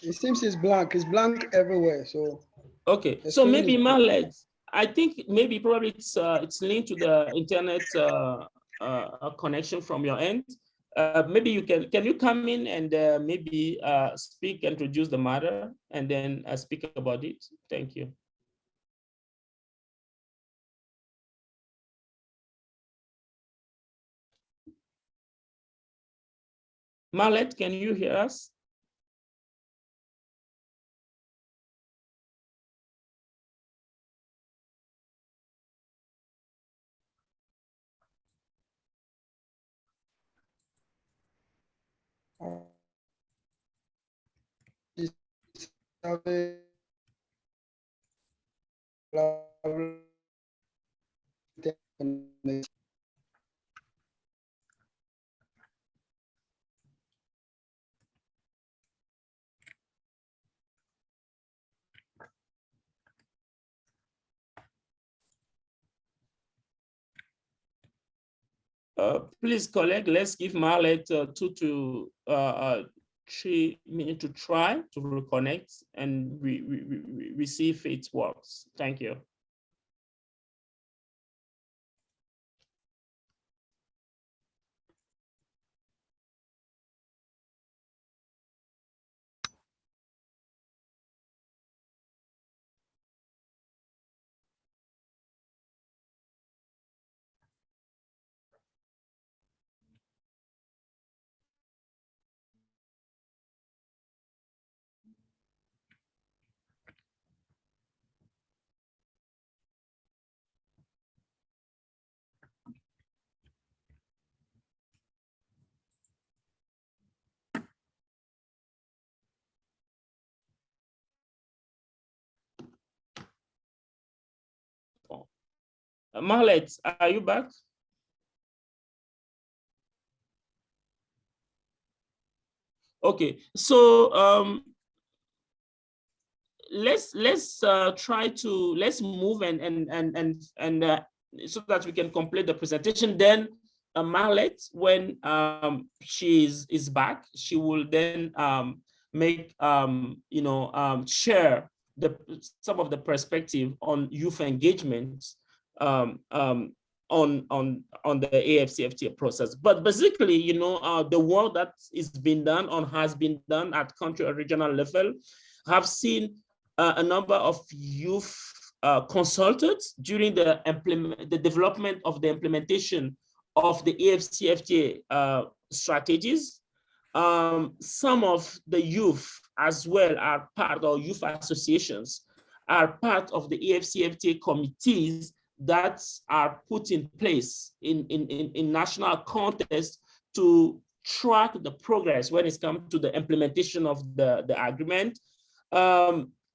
it seems it's blank. It's blank everywhere. So okay, so maybe Marlet, I think maybe probably it's linked to the internet connection from your end. Maybe you can you come in and maybe speak, introduce the matter, and then speak about it. Thank you. Marlet, can you hear us? Please, colleague, let's give Marlet 2 to 3 minutes to try to reconnect, and we see if it works. Thank you. Marlet, are you back? Okay, so let's try to move and so that we can complete the presentation. Then Marlet, when she is back, she will then make share some of the perspective on youth engagement on the AfCFTA process. But basically, the work that is being done has been done at country or regional level have seen a number of youth consultants during the development of the implementation of the AfCFTA strategies. Some of the youth as well are part of youth associations, are part of the AfCFTA committees that are put in place in national context to track the progress when it comes to the implementation of the agreement.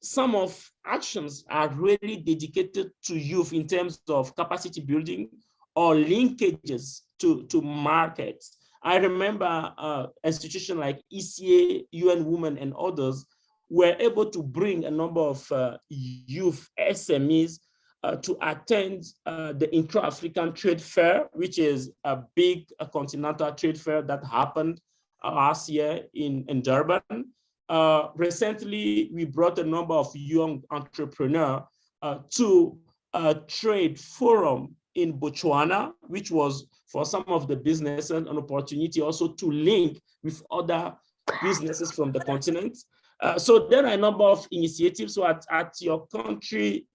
Some of actions are really dedicated to youth in terms of capacity building or linkages to markets. I remember institutions like ECA, UN Women, and others were able to bring a number of youth SMEs to attend the Intra-African Trade Fair, which is a big continental trade fair that happened last year in Durban. Recently, we brought a number of young entrepreneurs to a trade forum in Botswana, which was for some of the businesses an opportunity also to link with other businesses from the continent. So there are a number of initiatives. So at your country,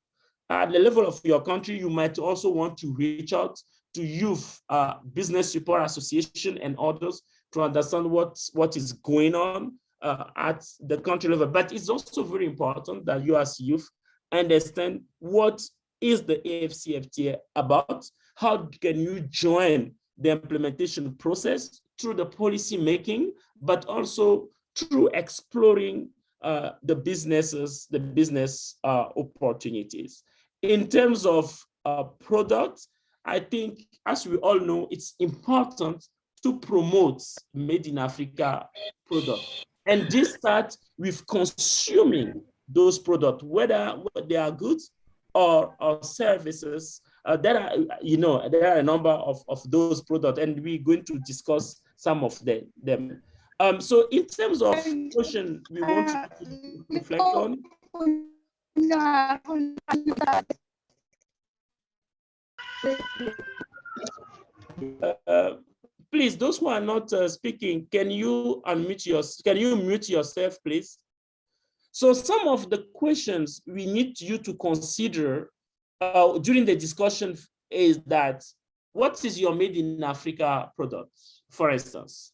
at the level of your country, you might also want to reach out to youth business support association and others to understand what is going on at the country level. But it's also very important that you as youth understand what is the AfCFTA about? How can you join the implementation process through the policy making, but also through exploring the business opportunities. In terms of products, I think, as we all know, it's important to promote Made in Africa products. And this starts with consuming those products, whether they are goods or services. There are a number of those products, and we're going to discuss some of them. So in terms of question we want to reflect on. Please, those who are not speaking, can you mute yourself, please? So some of the questions we need you to consider during the discussion is that, what is your Made in Africa product, for instance?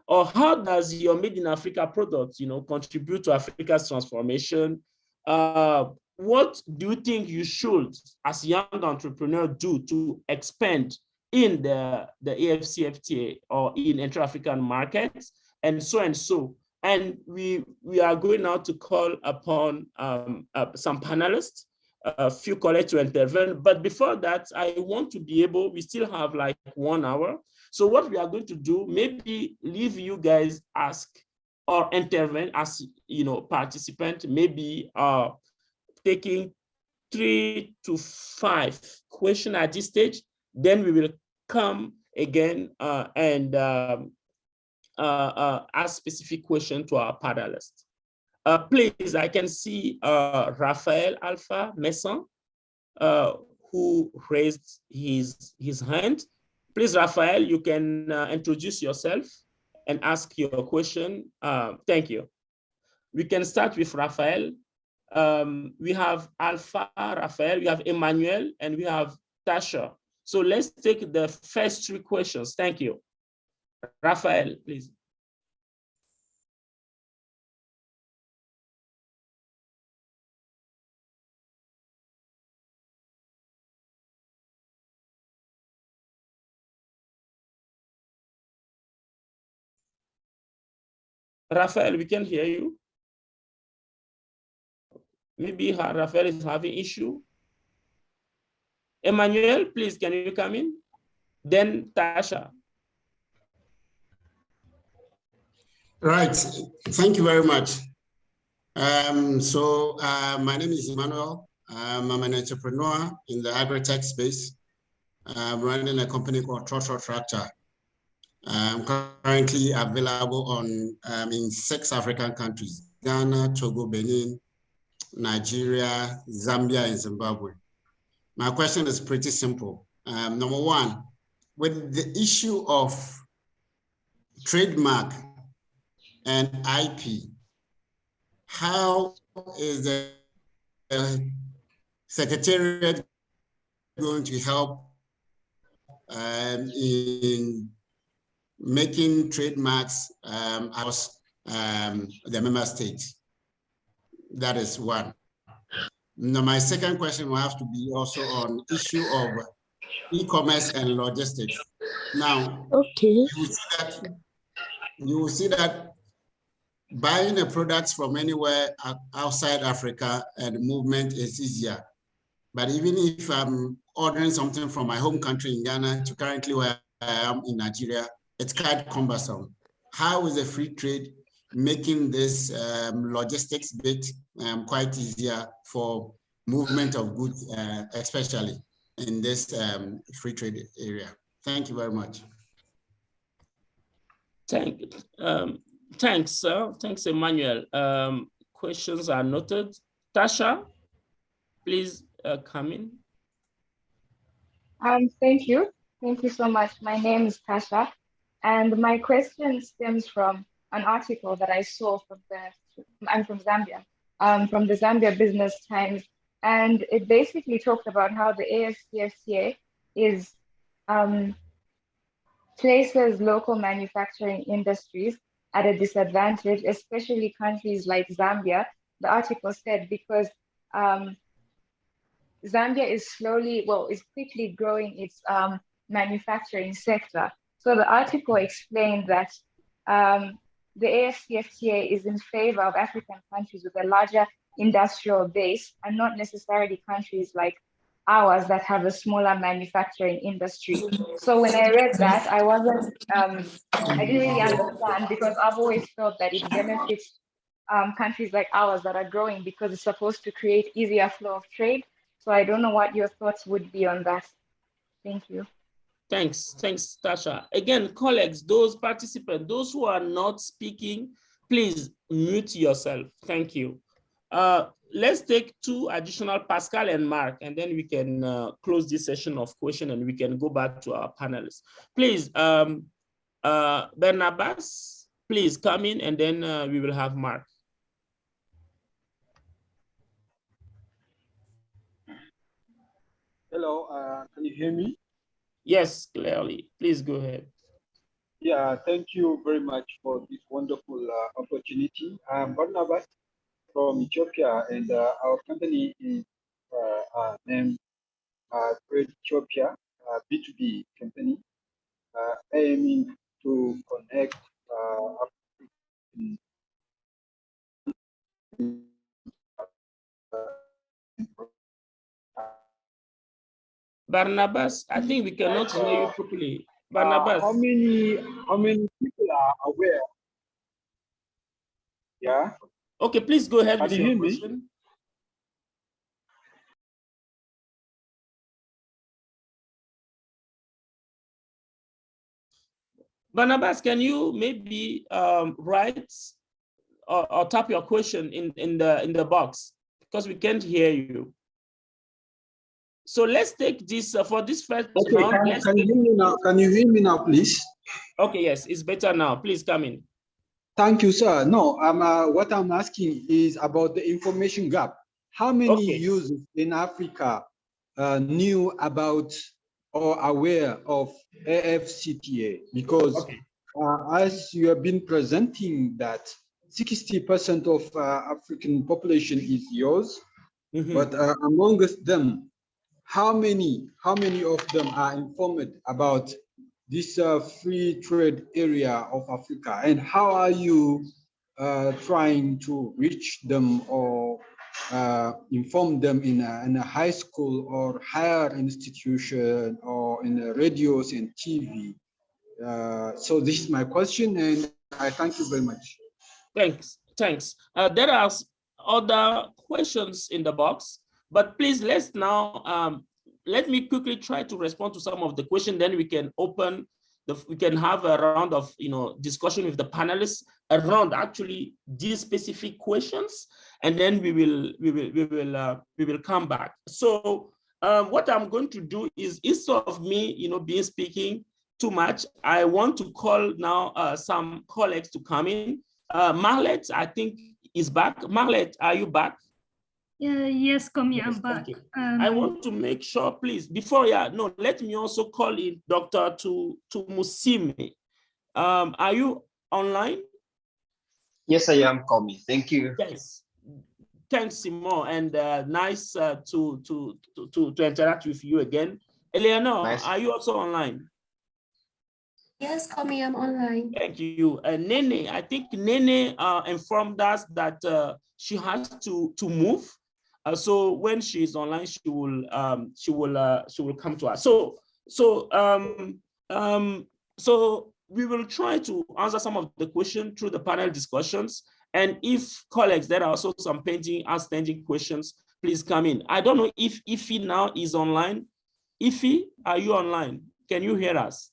Or how does your Made in Africa product, contribute to Africa's transformation? What do you think you should, as a young entrepreneur, do to expand in the AfCFTA or in intra-African markets, and so? And we are going now to call upon some panelists, a few colleagues to intervene. But before that, I want to be able, we still have like 1 hour. So what we are going to do, maybe leave you guys ask or intervene as participant, maybe taking 3 to 5 questions at this stage. Then we will come again and ask specific questions to our panelists. Please, I can see Raphael Alpha Messon, who raised his hand. Please, Raphael, you can introduce yourself and ask your question. Thank you. We can start with Raphael. We have Alpha, Raphael, we have Emmanuel, and we have Tasha. So let's take the first 3 questions. Thank you. Raphael, please. Raphael, we can hear you. Maybe Raphael is having issue. Emmanuel, please, can you come in? Then Tasha. Right, thank you very much. My name is Emmanuel. I'm an entrepreneur in the agri-tech space. I'm running a company called Tractor. I'm currently available in 6 African countries: Ghana, Togo, Benin, Nigeria, Zambia, and Zimbabwe. My question is pretty simple. Number 1, with the issue of trademark and IP, how is the Secretariat going to help in making trademarks across the member states? That is 1. Now, my second question will have to be also on issue of e-commerce and logistics. Now, okay, you will see that buying a product from anywhere outside Africa and movement is easier. But even if I'm ordering something from my home country in Ghana to currently where I am in Nigeria, it's quite cumbersome. How is the free trade making this logistics bit quite easier for movement of goods, especially in this free trade area? Thank you very much. Thanks, sir. Thanks, Emmanuel. Questions are noted. Tasha, please come in. Thank you. Thank you so much. My name is Tasha, and my question stems from an article that I saw I'm from Zambia, from the Zambia Business Times, and it basically talked about how the AfCFTA is places local manufacturing industries at a disadvantage, especially countries like Zambia. The article said because Zambia is is quickly growing its manufacturing sector. So the article explained that the AfCFTA is in favor of African countries with a larger industrial base and not necessarily countries like ours that have a smaller manufacturing industry. So when I read that, I didn't really understand, because I've always felt that it benefits countries like ours that are growing because it's supposed to create easier flow of trade. So I don't know what your thoughts would be on that. Thank you. Thanks, Tasha. Again, colleagues, those participants, those who are not speaking, please mute yourself. Thank you. Let's take two additional, Pascal and Mark, and then we can close this session of question and we can go back to our panelists. Please, Barnabas, please come in, and then we will have Mark. Hello, can you hear me? Yes, clearly. Please go ahead. Yeah, thank you very much for this wonderful opportunity. I'm Barnabas from Ethiopia, and our company is named Trade Ethiopia, B2B company, aiming to connect Barnabas, I think we cannot hear you properly. Barnabas. How many people are aware? Yeah. Okay, please go ahead with Can you your hear me? question. Barnabas, can you maybe write or type your question in the box, because we can't hear you. So let's take this for this first round. Can you hear me now? Can you hear me now, please? Okay, yes, it's better now. Please come in. Thank you, sir. No, what I'm asking is about the information gap. How many users in Africa knew about or aware of AfCFTA? Because as you have been presenting that 60% of African population is yours, but amongst them, how many of them are informed about this free trade area of Africa, and how are you trying to reach them or inform them in a high school or higher institution or in the radios and TV? So this is my question, and I thank you very much. Thanks. There are other questions in the box, but please let's now let me quickly try to respond to some of the questions. Then we can we can have a round of discussion with the panelists around actually these specific questions, and then we will come back. So what I'm going to do is, instead of me being speaking too much, I want to call now some colleagues to come in. Marlet, I think, is back. Marlet, are you back? Yes, Komi, I'm back. I want to make sure, please, before, let me also call in Dr. Musime. Are you online? Yes, I am, Komi. Thank you. Yes. Thanks, Simon, and nice to interact with you again. Eleanor, are you also online? Yes, Komi, I'm online. Thank you. Nene, I think Nene informed us that she has to move. So when she is online, she will come to us. So we will try to answer some of the questions through the panel discussions. And if colleagues, there are also some outstanding questions, please come in. I don't know if Ify now is online. Ify, are you online? Can you hear us?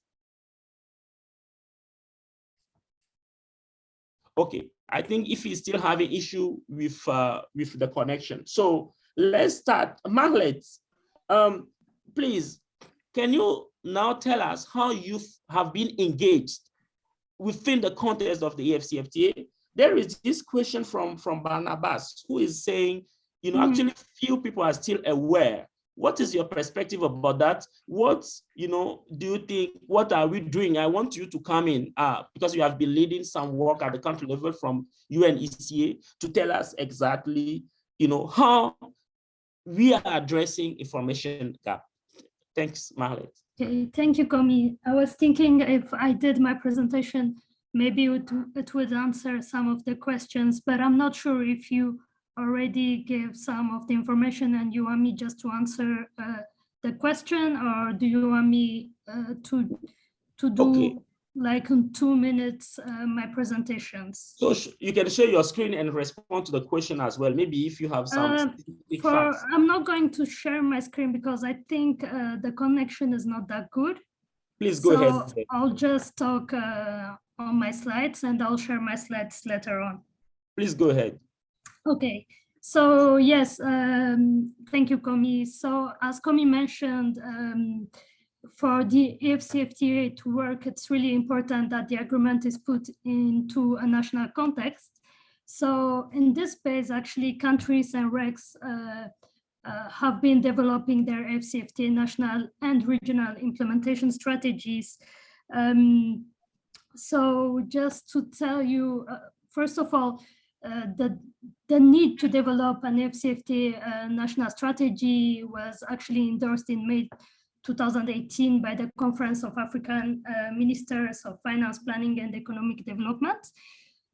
Okay, I think if he's still having issue with the connection. So let's start. Margaret, please, can you now tell us how you have been engaged within the context of the AfCFTA? There is this question from Barnabas, who is saying, actually few people are still aware. What is your perspective about that? What, do you think, what are we doing? I want you to come in because you have been leading some work at the country level from UNECA to tell us exactly, how we are addressing information gap. Thanks, Marlet. Okay, thank you, Komi. I was thinking if I did my presentation, maybe it would answer some of the questions, but I'm not sure if you already gave some of the information and you want me just to answer the question, or do you want me to do like in 2 minutes my presentations? So you can share your screen and respond to the question as well. Maybe if you have some specific facts. I'm not going to share my screen because I think the connection is not that good. Please go ahead. I'll just talk on my slides and I'll share my slides later on. Please go ahead. Okay, so yes, thank you, Komi. So as Komi mentioned, for the AfCFTA to work, it's really important that the agreement is put into a national context. So in this space, actually, countries and regs have been developing their AfCFTA national and regional implementation strategies. So just to tell you, first of all, the need to develop an AfCFTA national strategy was actually endorsed in May 2018 by the Conference of African Ministers of Finance, Planning and Economic Development,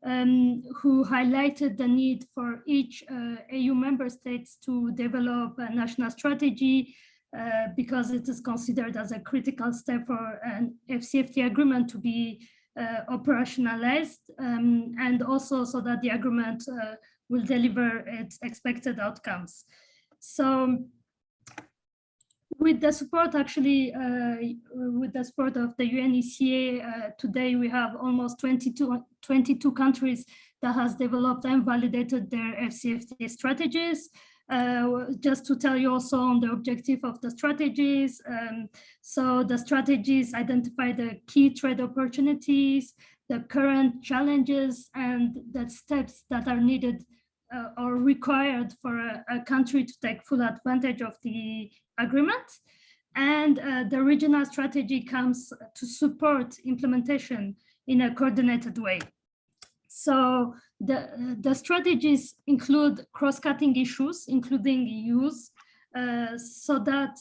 who highlighted the need for each AU member states to develop a national strategy because it is considered as a critical step for an AfCFTA agreement to be operationalized, and also so that the agreement will deliver its expected outcomes. So with the support, actually, with the support of the UNECA, today we have almost 22 countries that has developed and validated their AfCFTA strategies. Just to tell you also on the objective of the strategies. So the strategies identify the key trade opportunities, the current challenges, and the steps that are needed or required for a country to take full advantage of the agreement. And the regional strategy comes to support implementation in a coordinated way. So the strategies include cross-cutting issues, including use, so that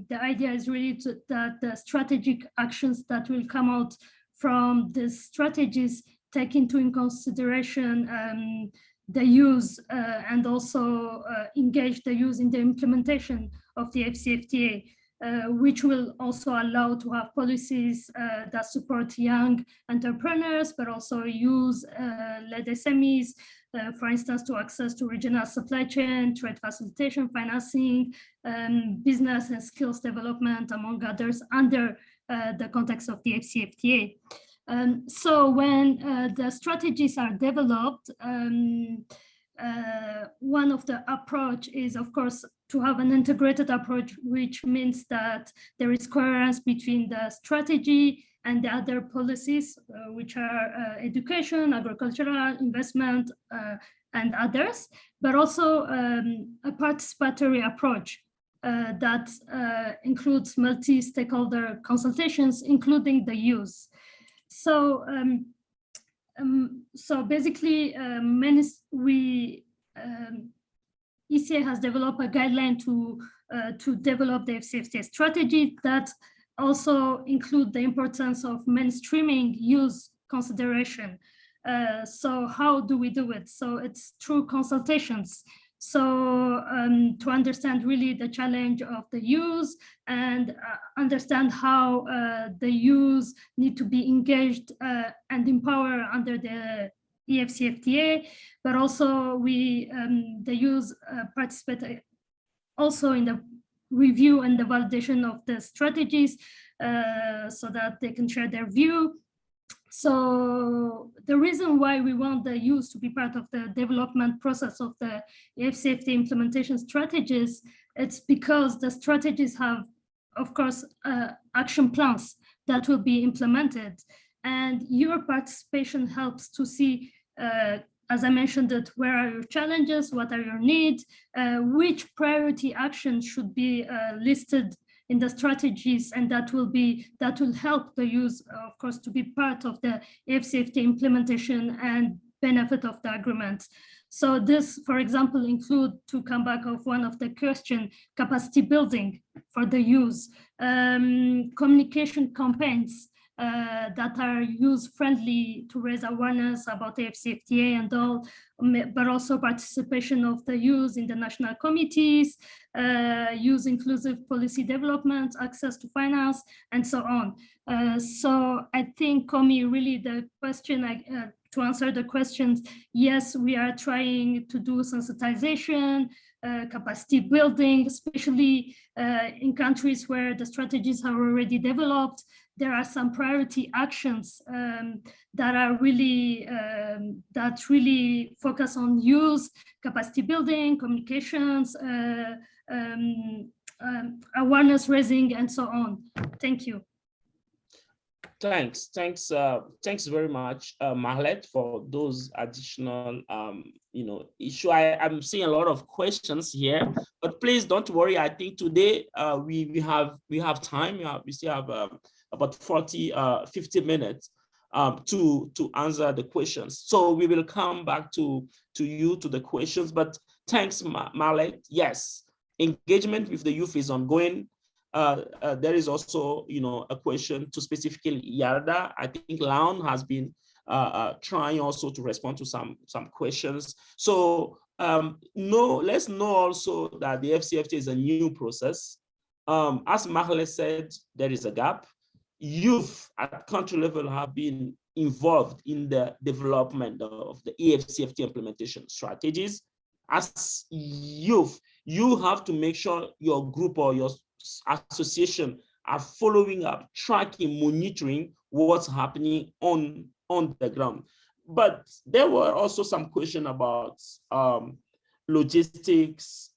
the idea is really that the strategic actions that will come out from the strategies take into consideration the use and also engage the use in the implementation of the AfCFTA, which will also allow to have policies that support young entrepreneurs, but also use-led SMEs, for instance, to access to regional supply chain, trade facilitation, financing, business and skills development, among others, under the context of the AfCFTA. So when the strategies are developed, one of the approach is, of course, to have an integrated approach, which means that there is coherence between the strategy and the other policies, which are education, agricultural, investment, and others, but also a participatory approach that includes multi-stakeholder consultations, including the use. So, so basically, ECA has developed a guideline to develop the AfCFTA strategy that also include the importance of mainstreaming use consideration. So how do we do it? So it's through consultations. So to understand really the challenge of the use and understand how the use need to be engaged and empowered under the AfCFTA, but also the use participate also in the review and the validation of the strategies so that they can share their view. So the reason why we want the use to be part of the development process of the AfCFTA implementation strategies, it's because the strategies have, of course, action plans that will be implemented. And your participation helps to see, as I mentioned, that where are your challenges, what are your needs, which priority actions should be listed in the strategies, and that will help the use, of course, to be part of the AfCFTA implementation and benefit of the agreement. So this, for example, include, to come back of one of the question, capacity building for the youth, communication campaigns that are youth-friendly to raise awareness about the AfCFTA and all, but also participation of the youth in the national committees, youth inclusive policy development, access to finance, and so on. So I think, Komi, really the question, to answer the questions, yes, we are trying to do sensitization, capacity building, especially in countries where the strategies are already developed. There are some priority actions that are really focus on youth, capacity building, communications, awareness raising, and so on. Thank you. Thanks very much, Marlet, for those additional, issue. I'm seeing a lot of questions here, but please don't worry. I think today we have time. We still have about 50 minutes to answer the questions. So we will come back to the questions. But thanks, Marlet. Yes, engagement with the youth is ongoing. There is also, a question to specifically YALDA. I think Laon has been trying also to respond to some questions. So let's know also that the FCFTA is a new process. As Mahle said, there is a gap. Youth at country level have been involved in the development of the AfCFTA implementation strategies. As youth, you have to make sure your group or your association are following up, tracking, monitoring what's happening on the ground. But there were also some questions about logistics,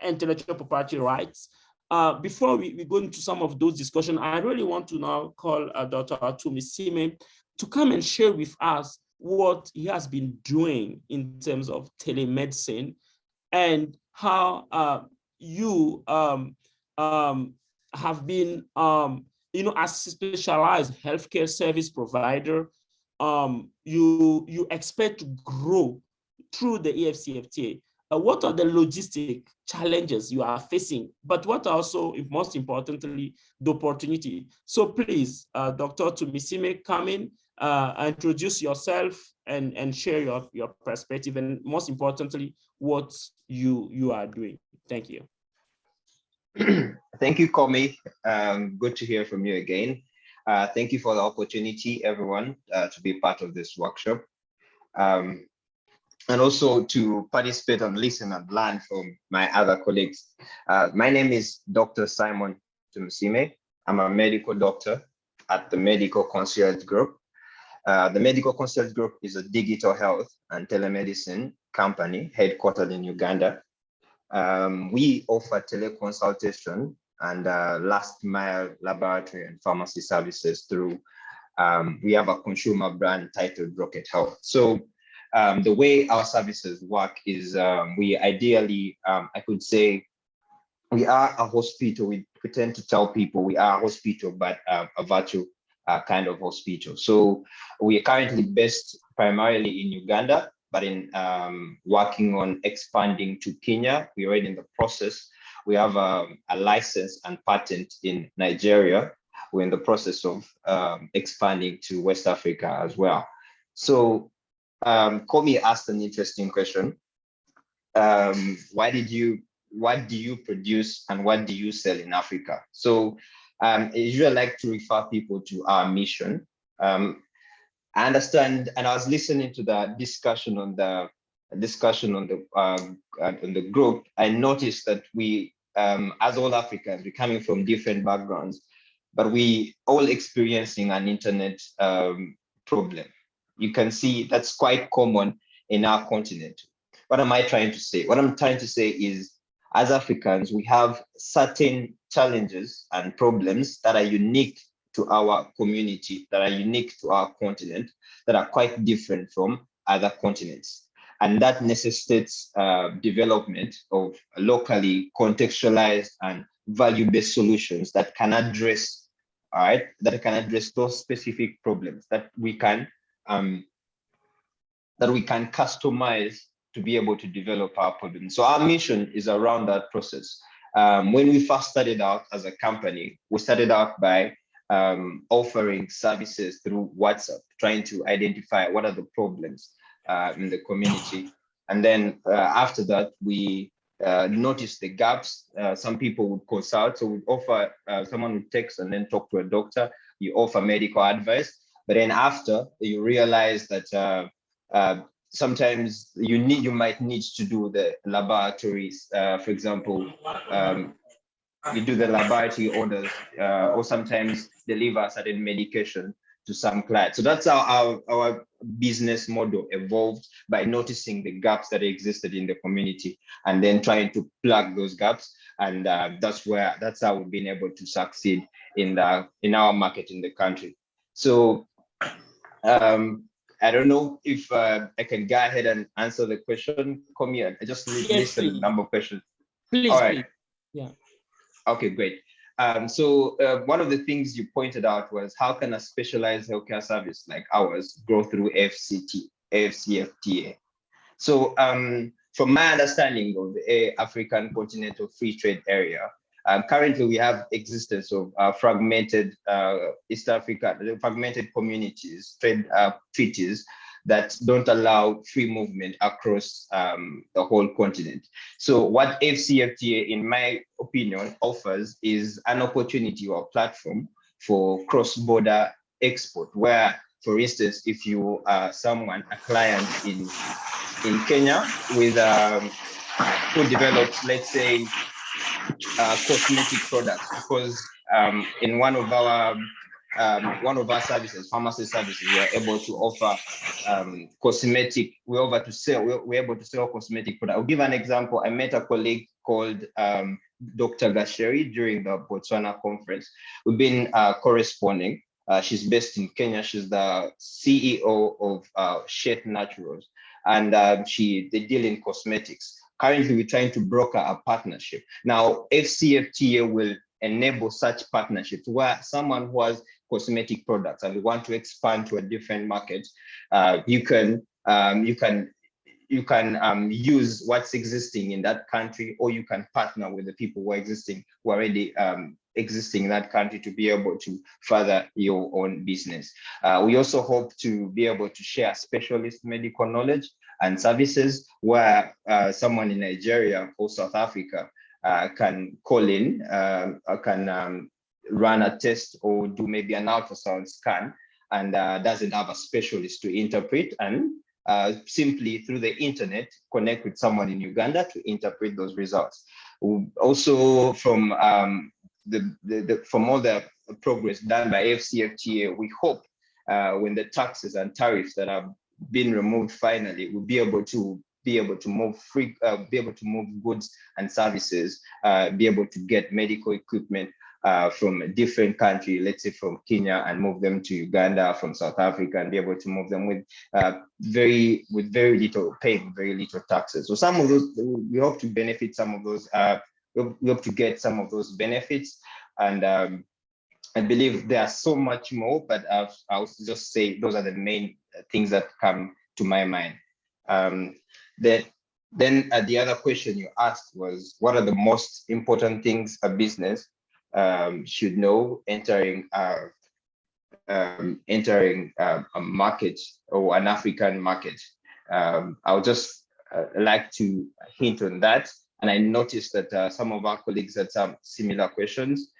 intellectual property rights. Before we go into some of those discussions, I really want to now call Dr. Tumisime to come and share with us what he has been doing in terms of telemedicine and how you have been, as a specialized healthcare service provider, you expect to grow through the AfCFTA. What are the logistic challenges you are facing, but what are also, most importantly, the opportunity? So please, Dr. Tumisime, come in, introduce yourself and share your perspective, and most importantly, what you are doing. Thank you. Thank you, Komi. Good to hear from you again. Thank you for the opportunity, everyone, to be part of this workshop. And also to participate and listen and learn from my other colleagues. My name is Dr. Simon Tumisime. I'm a medical doctor at the Medical Concierge Group. The Medical Concierge Group is a digital health and telemedicine company headquartered in Uganda. We offer teleconsultation and last mile laboratory and pharmacy services through, we have a consumer brand titled Rocket Health. So the way our services work is we ideally, I could say, we are a hospital. We tend to tell people we are a hospital, but a virtual kind of hospital. So we are currently based primarily in Uganda, but in working on expanding to Kenya. We're already in the process. We have a license and patent in Nigeria. We're in the process of expanding to West Africa as well. So Komi asked an interesting question. What do you produce and what do you sell in Africa? So I usually like to refer people to our mission. I understand, and I was listening to the discussion on the group. I noticed that we, as all Africans, we're coming from different backgrounds, but we all experiencing an internet problem. You can see that's quite common in our continent. What am I trying to say? What I'm trying to say is, as Africans, we have certain challenges and problems that are unique to our community, that are unique to our continent, that are quite different from other continents. And that necessitates development of locally contextualized and value-based solutions that can address, that can address those specific problems that we can that we can customize to be able to develop our problem. So our mission is around that process. When we first started out as a company, we started out by offering services through WhatsApp, trying to identify what are the problems in the community. And then after that, we noticed the gaps. Some people would consult, so we offer, someone would text and then talk to a doctor, you offer medical advice. But then after, you realize that sometimes you might need to do the laboratories. For example, you do the laboratory orders, or sometimes deliver certain medication to some clients. So that's how our business model evolved, by noticing the gaps that existed in the community and then trying to plug those gaps. And that's how we've been able to succeed in our market in the country. So I don't know if I can go ahead and answer the question. Come here, I just listed a number of questions. Please, all right. please. Yeah. Okay, great. So one of the things you pointed out was, how can a specialized healthcare service like ours grow through AfCFTA? So from my understanding of the African Continental Free Trade Area, currently we have existence of fragmented East Africa, fragmented communities, trade treaties that don't allow free movement across the whole continent. So what AfCFTA, in my opinion, offers is an opportunity or platform for cross-border export, where, for instance, if you are someone, a client in Kenya with who develops, let's say, cosmetic products, because in one of our services, pharmacy services, we are able to offer cosmetic. We're able to sell cosmetic products. I'll give an example. I met a colleague called Dr. Gasheri during the Botswana conference. We've been corresponding. She's based in Kenya. She's the CEO of Shet Naturals, and they deal in cosmetics. Currently, we're trying to broker a partnership. Now, AfCFTA will enable such partnerships where someone who has cosmetic products and want to expand to a different market, you can use what's existing in that country, or you can partner with the people who are already existing in that country to be able to further your own business. We also hope to be able to share specialist medical knowledge and services, where someone in Nigeria or South Africa can call in, can run a test or do maybe an ultrasound scan, and doesn't have a specialist to interpret, and simply through the internet connect with someone in Uganda to interpret those results. Also, from from all the progress done by AfCFTA, we hope when the taxes and tariffs that have been removed finally, we'll be able to move goods and services, be able to get medical equipment from a different country, let's say from Kenya, and move them to Uganda, from South Africa, and be able to move them with very little, paying very little taxes. So some of those, we hope to benefit some of those, we hope to get some of those benefits. And I believe there are so much more, but I'll just say those are the main things that come to my mind. Then the other question you asked was, what are the most important things a business should know entering a market, or an African market? I'll just like to hint on that. And I noticed that some of our colleagues had some similar questions.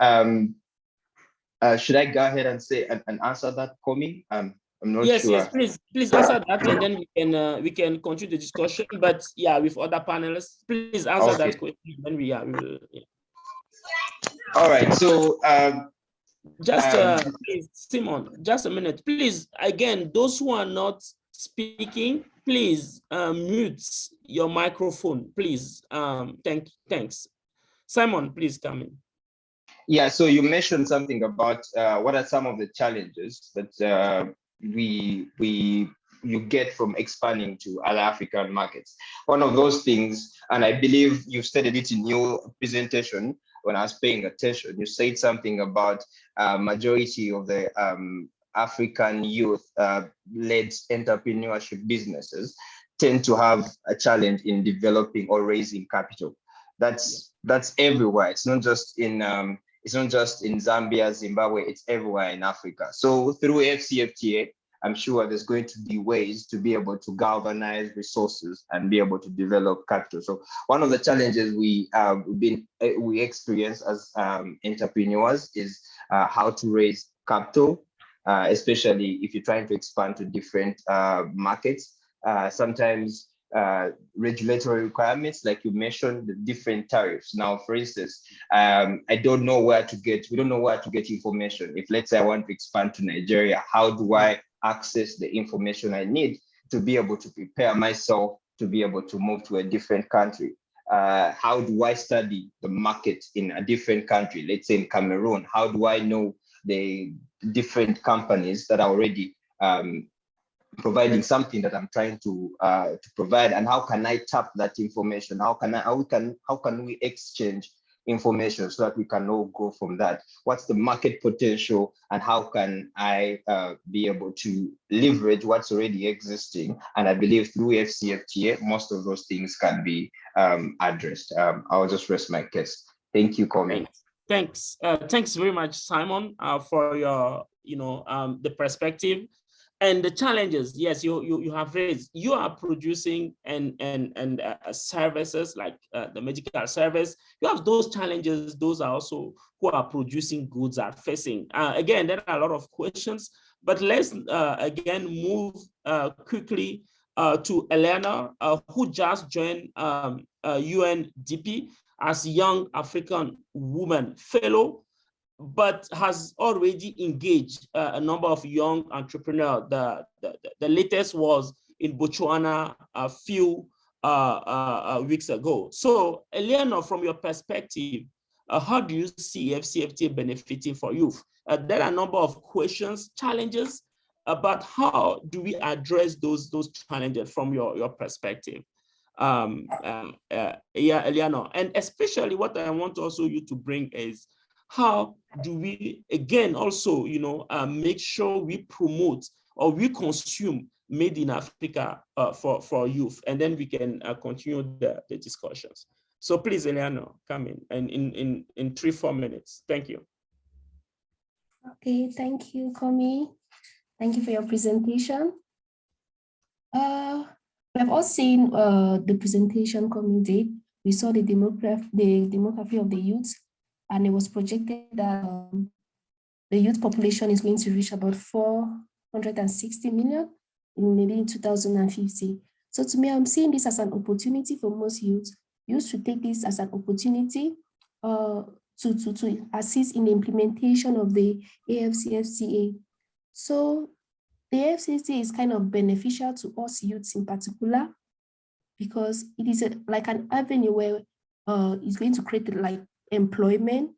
Should I go ahead and say and answer that, Komi? I'm not sure. Yes, please answer that, and then we can continue the discussion. But yeah, with other panelists, please answer that question. Then we will. Yeah. All right. So please, Simon, just a minute, please. Again, those who are not speaking, please mute your microphone, please. Thanks. Simon, please come in. Yeah, so you mentioned something about what are some of the challenges that you get from expanding to other African markets. One of those things, and I believe you stated it in your presentation when I was paying attention, you said something about majority of the African youth-led entrepreneurship businesses tend to have a challenge in developing or raising capital. That's everywhere. It's not just in Zambia, Zimbabwe. It's everywhere in Africa. So through AfCFTA, I'm sure there's going to be ways to be able to galvanize resources and be able to develop capital. So one of the challenges we experience as entrepreneurs is how to raise capital, especially if you're trying to expand to different markets. Sometimes regulatory requirements, like you mentioned, the different tariffs. Now, for instance, we don't know where to get information. If, let's say, I want to expand to Nigeria, how do I access the information I need to be able to prepare myself to be able to move to a different country? How do I study the market in a different country? Let's say in Cameroon, how do I know the different companies that are already providing something that I'm trying to provide, and how can I tap that information? How can we exchange information so that we can all grow from that? What's the market potential, and how can I be able to leverage what's already existing? And I believe through AfCFTA, most of those things can be addressed. I'll just rest my case. Thank you, Komi. Thanks. Thanks very much, Simon, for your, the perspective. And the challenges, yes, you have raised. You are producing and services like the medical service. You have those challenges. Those are also who are producing goods are facing. Again, there are a lot of questions, but let's again move quickly to Eleanor, who just joined UNDP as Young African Woman Fellow, but has already engaged a number of young entrepreneurs. The latest was in Botswana a few weeks ago. So, Eleanor, from your perspective, how do you see AfCFTA benefiting for youth? There are a number of questions, challenges, but how do we address those challenges from your perspective? Eleanor, and especially what I want also you to bring is, how do we, again, also, make sure we promote or we consume made in Africa for youth, and then we can continue the discussions. So please, Eleanor, come in 3-4 minutes. Thank you. Okay, thank you, Komi. Thank you for your presentation. We have all seen the presentation Komi did. We saw the demography of the youth. And it was projected that the youth population is going to reach about 460 million in 2050. So to me, I'm seeing this as an opportunity for most youth. Youth should take this as an opportunity to assist in the implementation of the AfCFTA. So the AfCFTA is kind of beneficial to us youths in particular, because it is like an avenue where it's going to create like employment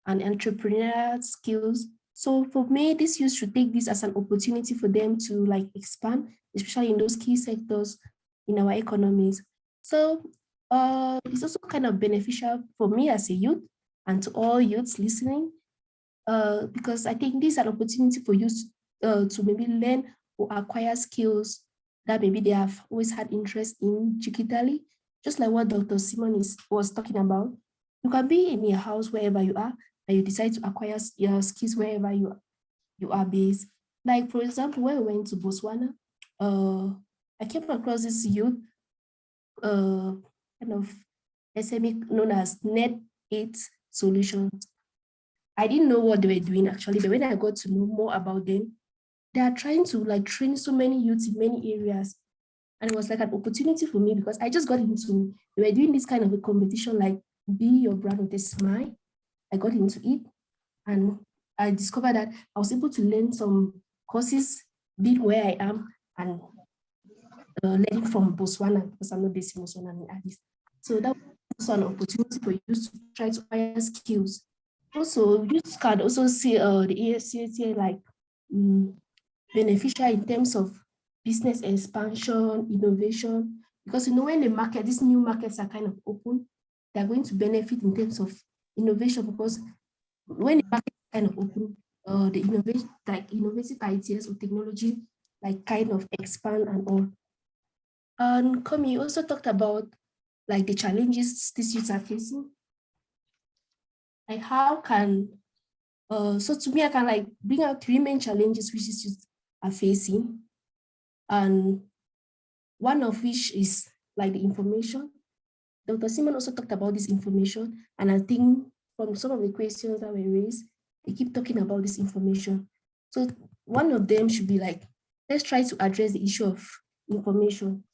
and entrepreneurial skills. So for me, this youth should take this as an opportunity for them to like expand, especially in those key sectors in our economies. So it's also kind of beneficial for me as a youth and to all youths listening, because I think this is an opportunity for youth to maybe learn or acquire skills that maybe they have always had interest in digitally, just like what Dr. Simon was talking about. You can be in your house wherever you are, and you decide to acquire your skills wherever you are based. Like, for example, when we went to Botswana, I came across this youth, kind of SME known as Net 8 Solutions. I didn't know what they were doing actually, but when I got to know more about them, they are trying to like train so many youths in many areas. And it was like an opportunity for me because I just got into, they were doing this kind of a competition like Be Your Brand with a Smile. I got into it and I discovered that I was able to learn some courses, being where I am and learning from Botswana, because I'm not based in Botswana and Addis. So that was also an opportunity for you to try to acquire skills. Also, you can also see the AfCFTA like beneficial in terms of business expansion, innovation, because when the market, these new markets are kind of open, they're going to benefit in terms of innovation, because when the market is kind of open, the innovative ideas or technology, like kind of expand and all. And Komi, you also talked about like the challenges these youths are facing. Like how can, so to me, I can like bring out 3 main challenges which these youths are facing. And one of which is like the information. Dr. Simon also talked about this information. And I think from some of the questions that were raised, they keep talking about this information. So one of them should be like, let's try to address the issue of information.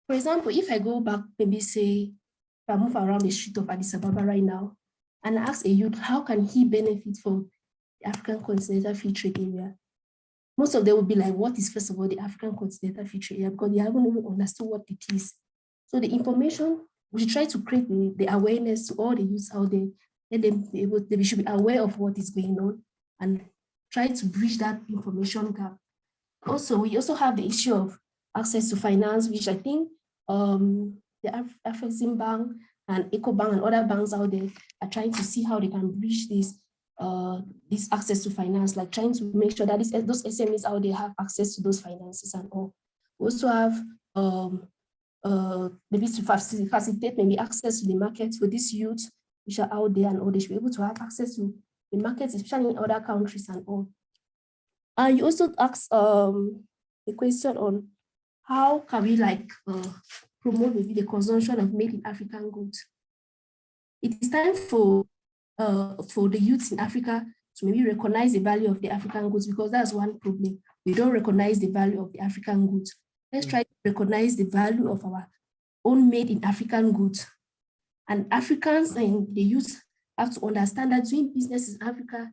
For example, if I go back, maybe say, if I move around the street of Addis Ababa right now, and ask a youth, how can he benefit from the African Continental Free Trade Area? Most of them will be like, what is first of all the African Continental Free Trade Area? Because they haven't even understood what it is. So the information, we should try to create the awareness to all the youths out there, let them be able, they should be aware of what is going on and try to bridge that information gap. Also, we also have the issue of access to finance, which I think the Afreximbank and EcoBank and other banks out there are trying to see how they can bridge this access to finance, like trying to make sure that those SMEs out there have access to those finances and all. We also have maybe to facilitate maybe access to the market for these youth which are out there, and all they should be able to have access to the markets, especially in other countries and all. And you also asked a question on how can we like promote maybe the consumption of made in African goods. It is time for the youths in Africa to maybe recognize the value of the African goods, because that's one problem. We don't recognize the value of the African goods. Let's try to recognize the value of our own made in African goods. And Africans and the youth have to understand that doing business in Africa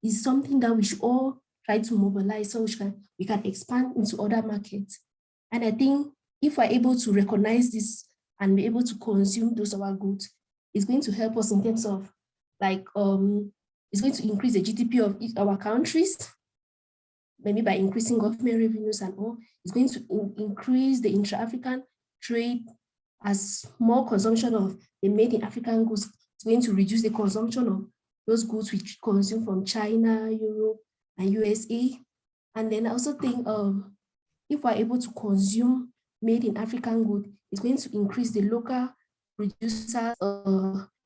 is something that we should all try to mobilize so we can expand into other markets. And I think if we're able to recognize this and be able to consume those our goods, it's going to help us in terms of like, it's going to increase the GDP of our countries, maybe by increasing government revenues and all. It's going to increase the intra-African trade as more consumption of the made in African goods. It's going to reduce the consumption of those goods which consume from China, Europe, and USA. And then I also think if we're able to consume made in African goods, it's going to increase the local producers,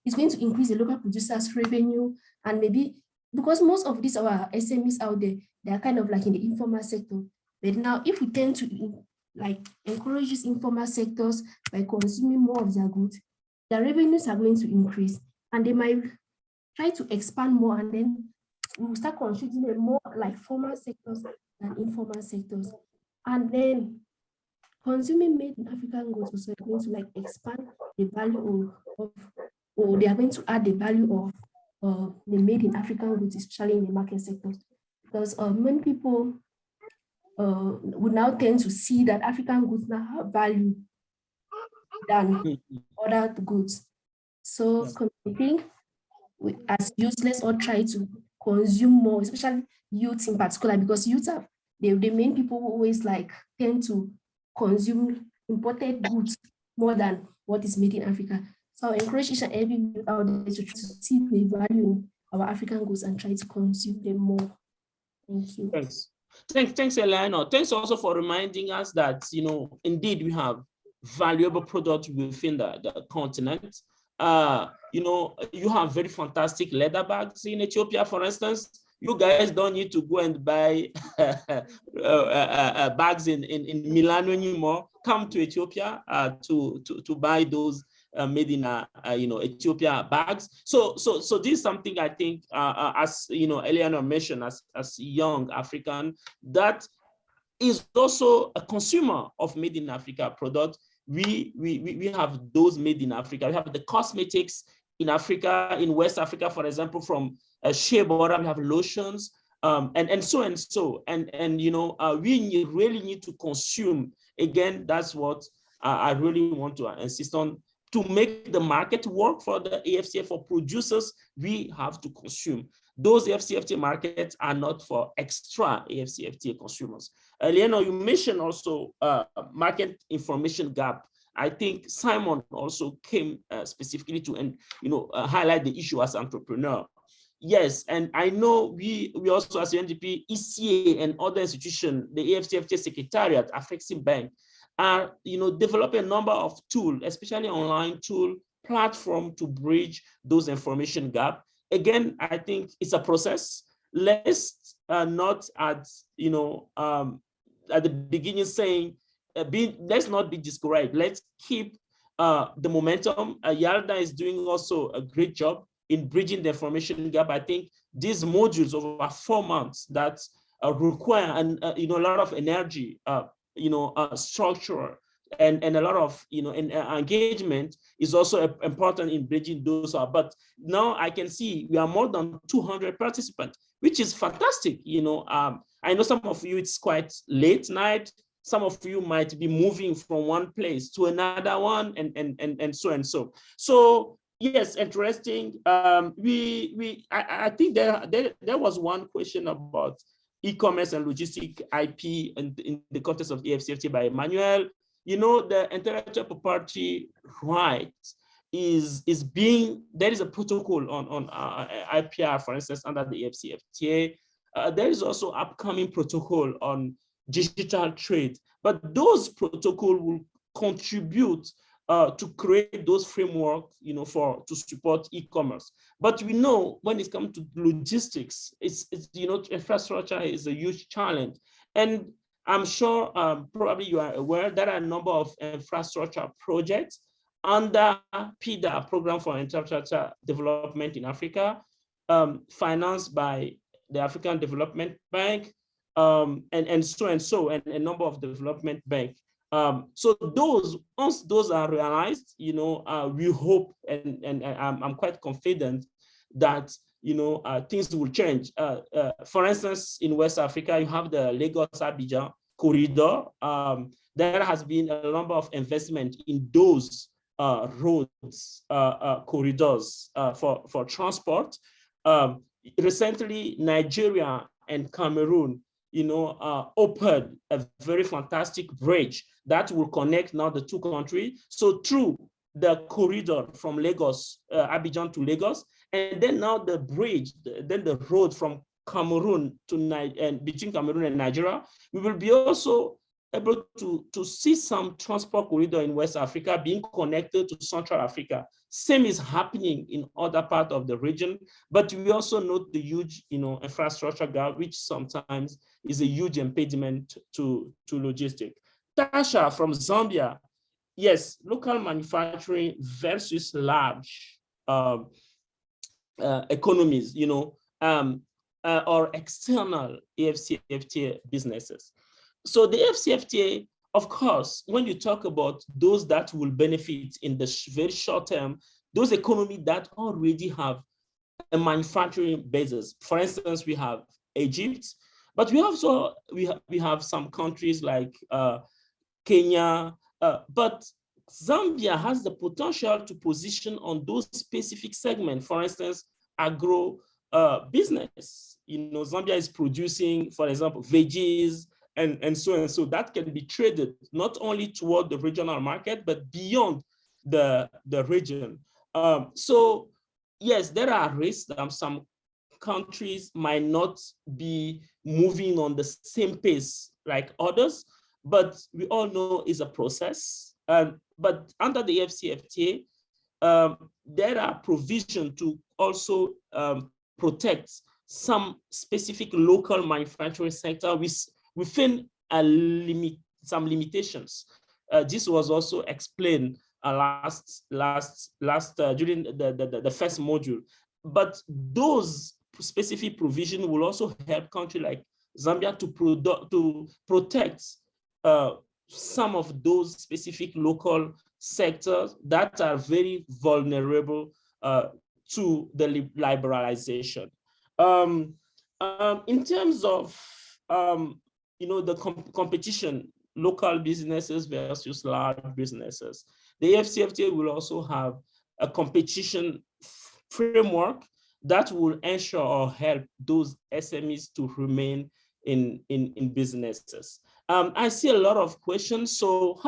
it's going to increase the local producers' revenue. And maybe because most of these our SMEs out there, they are kind of like in the informal sector. But now if we tend to like encourage these informal sectors by consuming more of their goods, their revenues are going to increase and they might try to expand more, and then we will start contributing more like formal sectors than informal sectors. And then consuming made in African goods also going to like expand the value of or they are going to add the value of the made in African goods, especially in the market sectors. Because many people would now tend to see that African goods now have value than other goods. So I think as youth, let's all try to consume more, especially youth in particular, because youth are the main people who always like tend to consume imported goods more than what is made in Africa. So I encourage each and every youth out there to try to see the value in our African goods and try to consume them more. Thank you. Thanks. Thanks, Eleanor. Thanks also for reminding us that, you know, indeed we have valuable products within the continent. You know, you have very fantastic leather bags in Ethiopia, for instance. You guys don't need to go and buy bags in Milan anymore. Come to Ethiopia to buy those made in you know, Ethiopia bags. So this is something I think as you know, Eleanor mentioned, as young African, that is also a consumer of made in Africa product. We have those made in Africa. We have the cosmetics in Africa, in West Africa, for example, from shea butter, we have lotions, and so. And you know, we really need to consume. Again, that's what I really want to insist on. To make the market work for the AfCFTA, for producers, we have to consume. Those AfCFTA markets are not for extra AfCFTA consumers. Eleanor, you mentioned also market information gap. I think Simon also came specifically to, and you know, highlight the issue as entrepreneur. yes, and I know we also as UNDP, ECA and other institutions, the AfCFTA Secretariat, Afreximbank, are developing a number of tools, especially online tool platform to bridge those information gap. Again, I think it's a process. Let's not at the beginning saying let's not be discouraged. Let's keep the momentum. YALDA is doing also a great job in bridging the information gap. I think these modules over 4 months that require a lot of energy, structure, and a lot of engagement is also important in bridging those. But now I can see we are more than 200 participants, which is fantastic. I know some of you it's quite late night. Some of you might be moving from one place to another one, and so. So yes, interesting. I think there was one question about e-commerce and logistic IP in the context of AfCFTA by Emmanuel. The intellectual property rights is being, there is a protocol on IPR, for instance, under the AfCFTA. There is also upcoming protocol on digital trade, but those protocols will contribute to create those framework, to support e-commerce. But we know when it comes to logistics, it's infrastructure is a huge challenge. And I'm sure probably you are aware that a number of infrastructure projects under PIDA, Program for Infrastructure Development in Africa, financed by the African Development Bank, and a number of development banks. So once those are realized, we hope, and I'm quite confident that things will change. For instance, in West Africa, you have the Lagos-Abidjan corridor. There has been a number of investment in those roads, corridors for transport. Recently, Nigeria and Cameroon opened a very fantastic bridge that will connect now the two countries. So through the corridor from Lagos, Abidjan to Lagos, and then now the bridge, then the road from Cameroon to between Cameroon and Nigeria, we will be also able to see some transport corridor in West Africa being connected to Central Africa. Same is happening in other parts of the region, but we also note the huge, infrastructure gap, which sometimes is a huge impediment to logistics. Tasha from Zambia, yes, local manufacturing versus large economies, or external AfCFTA businesses. So the AfCFTA, of course, when you talk about those that will benefit in the very short term, those economies that already have a manufacturing basis. For instance, we have Egypt, but we also we have some countries like Kenya, but Zambia has the potential to position on those specific segments. For instance, agro business. Zambia is producing, for example, veggies, and so that can be traded not only toward the regional market, but beyond the region. So yes, there are risks. Some countries might not be moving on the same pace like others, but we all know it's a process. But under the AfCFTA, there are provisions to also protect some specific local manufacturing sector within some limitations. This was also explained during the first module. But those specific provisions will also help countries like Zambia to protect some of those specific local sectors that are very vulnerable to the liberalization. In terms of the competition, local businesses versus large businesses, the AfCFTA will also have a competition framework that will ensure or help those SMEs to remain in businesses. I see a lot of questions. So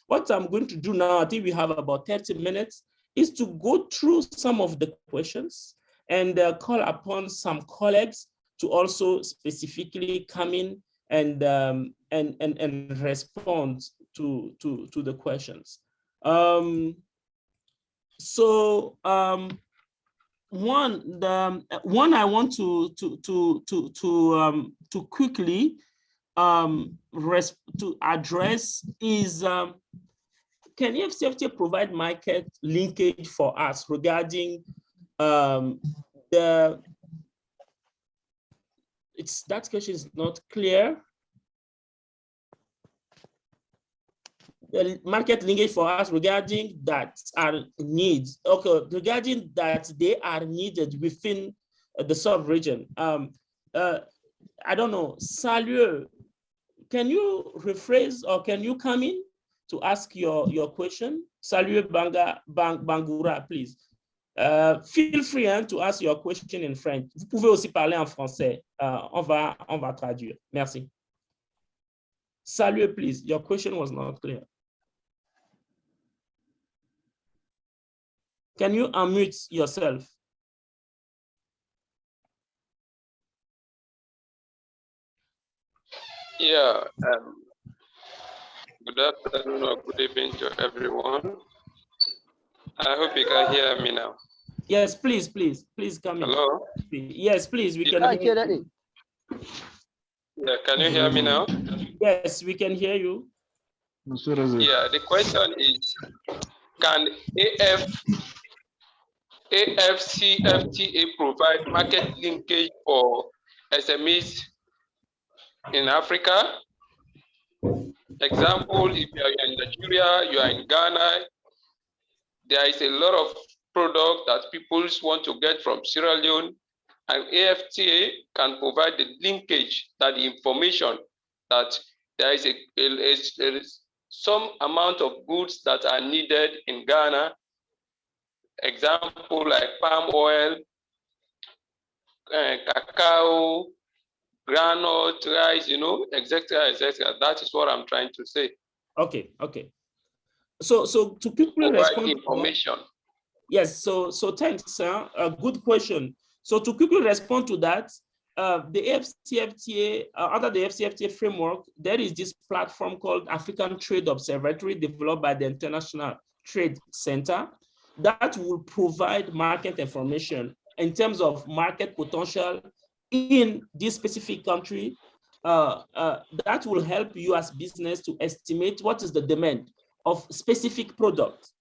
what I'm going to do now, I think we have about 30 minutes, is to go through some of the questions. and call upon some colleagues to also specifically come in and respond to the questions. One I want to quickly to address is, can AfCFTA provide market linkage for us regarding that question is not clear. The market linkage for us regarding that are needs. Okay, regarding that they are needed within the sub-region. I don't know, Salut, can you rephrase or can you come in to ask your question? Salut Bangura, please. Feel free to ask your question in French. Vous pouvez aussi parler en français. On va traduire. Merci. Salut, please. Your question was not clear. Can you unmute yourself? Yeah. Good afternoon or good evening to everyone. I hope you can hear me now. Yes, please come in. Hello? Yes, please, we can hear you. Yeah, can you hear me now? Yes, we can hear you. Yeah, the question is, can AfCFTA provide market linkage for SMEs in Africa? Example, if you are in Nigeria, you are in Ghana, there is a lot of product that people want to get from Sierra Leone, and AfCFTA can provide the linkage, that the information that there is some amount of goods that are needed in Ghana. Example like palm oil, cacao, granite, rice, etc., etc. That is what I'm trying to say. Okay. So to quickly respond information. Yes, so thanks, sir. A good question. So to quickly respond to that, the AfCFTA, under the AfCFTA framework, there is this platform called African Trade Observatory developed by the International Trade Center that will provide market information in terms of market potential in this specific country. That will help you as business to estimate what is the demand of specific product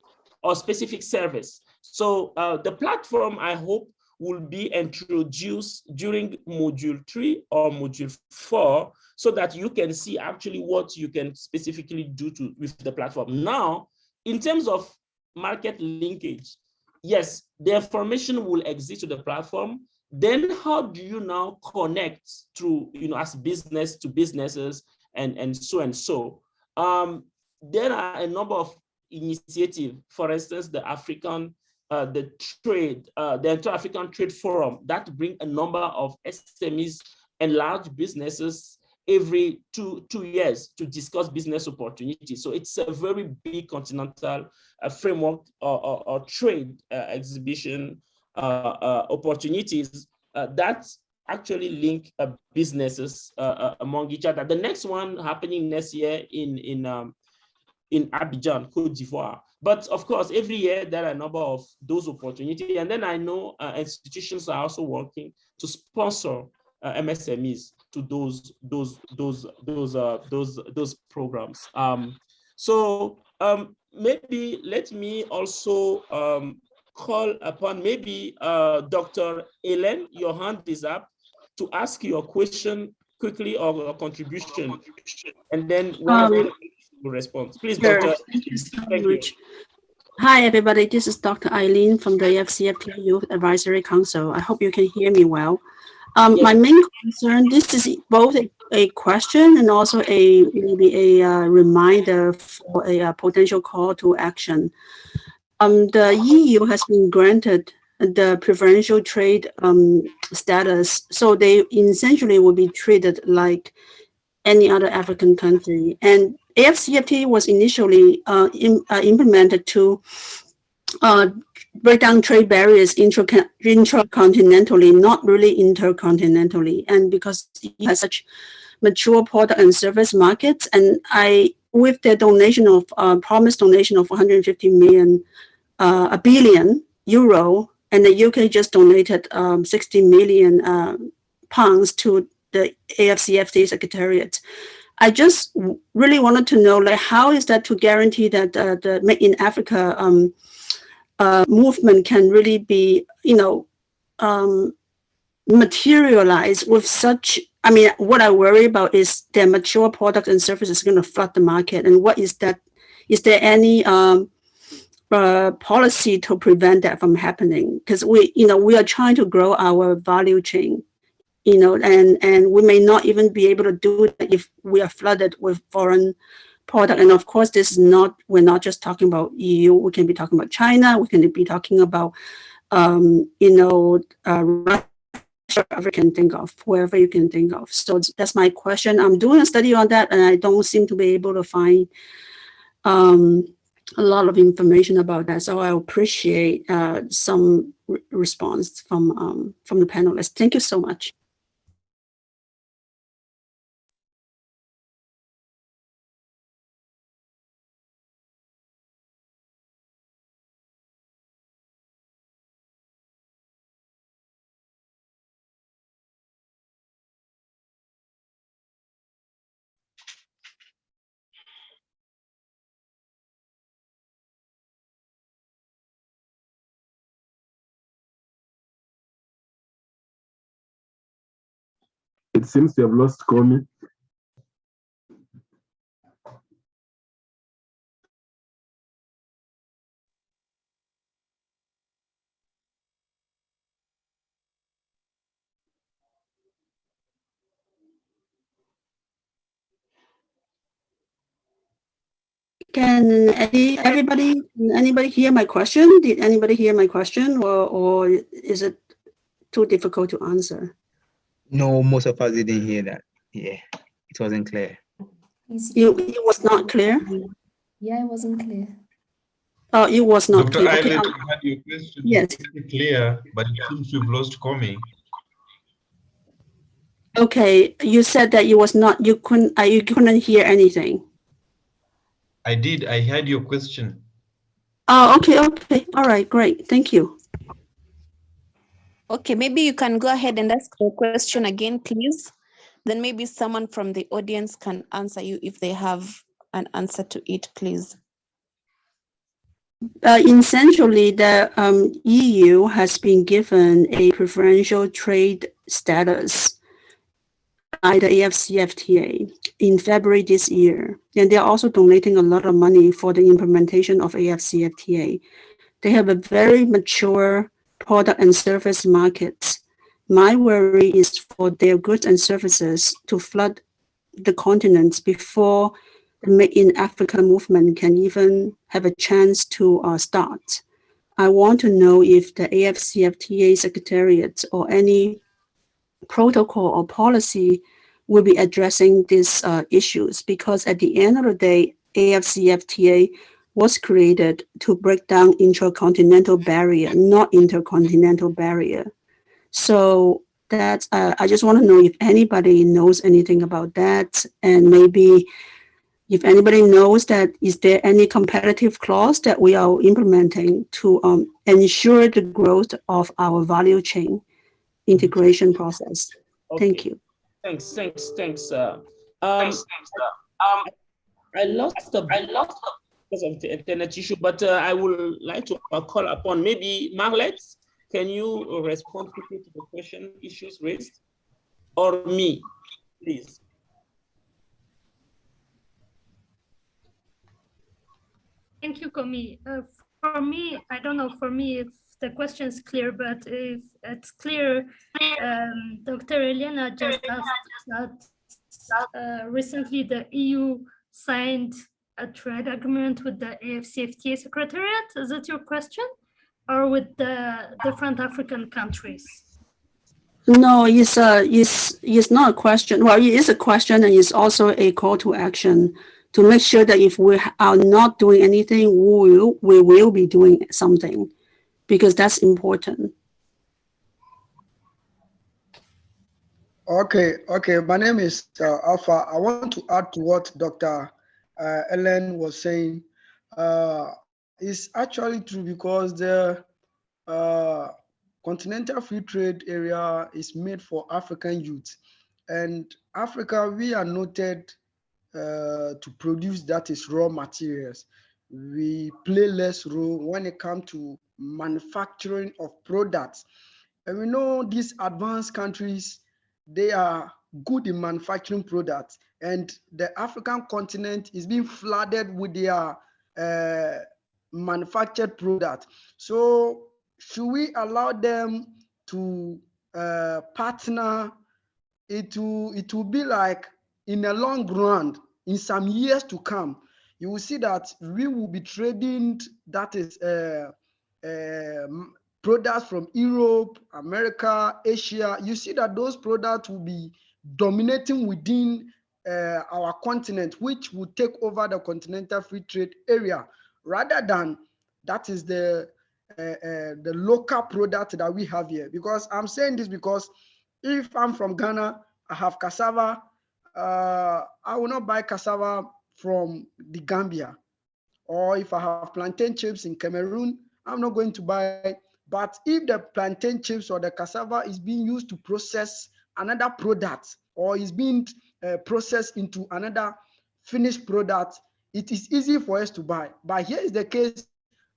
or specific service. So the platform, I hope, will be introduced during module 3 or module 4 so that you can see actually what you can specifically do with the platform. Now, in terms of market linkage, yes, the information will exist to the platform. Then how do you now connect through, as business to businesses and so? There are a number of initiatives, for instance, the Inter-African Trade Forum that bring a number of SMEs and large businesses every two years to discuss business opportunities. So it's a very big continental framework or trade exhibition opportunities that actually link businesses among each other. The next one happening next year in Abidjan, Côte d'Ivoire. But of course, every year there are a number of those opportunities. And then I know institutions are also working to sponsor MSMEs to those programs. Maybe let me also call upon Dr. Hélène, your hand is up to ask your question quickly or a contribution, and then one will respond. Please, sure. Dr. Thank you so much. Hi, everybody. This is Dr. Eileen from the AfCFTA Youth Advisory Council. I hope you can hear me well. Yes. My main concern, this is both a question and also maybe a reminder for a potential call to action. The EU has been granted the preferential trade status, so they essentially will be treated like any other African country. And AfCFTA was initially implemented to break down trade barriers intracontinentally, not really intercontinentally. And because it has such mature product and service markets, and with the donation of promised donation of 150 million, a billion euro, and the UK just donated 60 million pounds to the AfCFTA Secretariat. I just really wanted to know, like, how is that to guarantee that the Make in Africa movement can really be, materialized with such. I mean, what I worry about is their mature product and services going to flood the market. And what is that? Is there any policy to prevent that from happening? Because we are trying to grow our value chain, and we may not even be able to do that if we are flooded with foreign product. And of course, we're not just talking about EU. We can be talking about China. We can be talking about, wherever you can think of, wherever you can think of. So that's my question. I'm doing a study on that, and I don't seem to be able to find a lot of information about that. So I appreciate some response from the panelists. Thank you so much. It seems you have lost Komi. Can anybody hear my question? Did anybody hear my question, or is it too difficult to answer? No, most of us didn't hear that. Yeah, it wasn't clear. It was not clear? Yeah, it wasn't clear. Oh, it was not Dr. clear. Islet, Okay, had your question yes. clear, but it seems you've lost Komi. Okay, you said that you couldn't hear anything. I did. I heard your question. Oh, okay. All right, great. Thank you. Okay, maybe you can go ahead and ask the question again, please. Then maybe someone from the audience can answer you if they have an answer to it, please. Essentially, the EU has been given a preferential trade status by the AfCFTA in February this year, and they're also donating a lot of money for the implementation of AfCFTA. They have a very mature product and service market. My worry is for their goods and services to flood the continent before the Make in Africa movement can even have a chance to start. I want to know if the AfCFTA Secretariat or any protocol or policy will be addressing these issues, because at the end of the day, AfCFTA was created to break down intracontinental barrier, not intercontinental barrier. So that's, I just want to know if anybody knows anything about that, and maybe if anybody knows that, is there any competitive clause that we are implementing to ensure the growth of our value chain integration process? Okay. Thank you. Thanks. I lost because of the internet issue, but I would like to call upon maybe Margaret. Can you respond quickly to the question issues raised, or me, please? Thank you, Komi. For me, I don't know, for me, if the question is clear, but if it's clear, Dr. Elena just asked that recently the EU signed a trade agreement with the AfCFTA Secretariat. Is that your question? Or with the different African countries? No, it's not a question. Well, it is a question, and it's also a call to action to make sure that if we are not doing anything, we will be doing something. because that's important. Okay. My name is Alpha. I want to add to what Dr. Ellen was saying. It's actually true because the continental free trade area is made for African youth, and Africa, we are noted to produce, that is raw materials. We play less role when it comes to manufacturing of products. And we know these advanced countries, they are good in manufacturing products, and the African continent is being flooded with their manufactured products. So should we allow them to partner? It will be like, in a long run, in some years to come, you will see that we will be trading, that is products from Europe, America, Asia. You see that those products will be dominating within our continent, which will take over the continental free trade area, rather than that is the local product that we have here. Because I'm saying this because if I'm from Ghana, I have cassava, I will not buy cassava from the Gambia. Or if I have plantain chips in Cameroon, I'm not going to buy. But if the plantain chips or the cassava is being used to process another product, or is being processed into another finished product, it is easy for us to buy. But here is the case: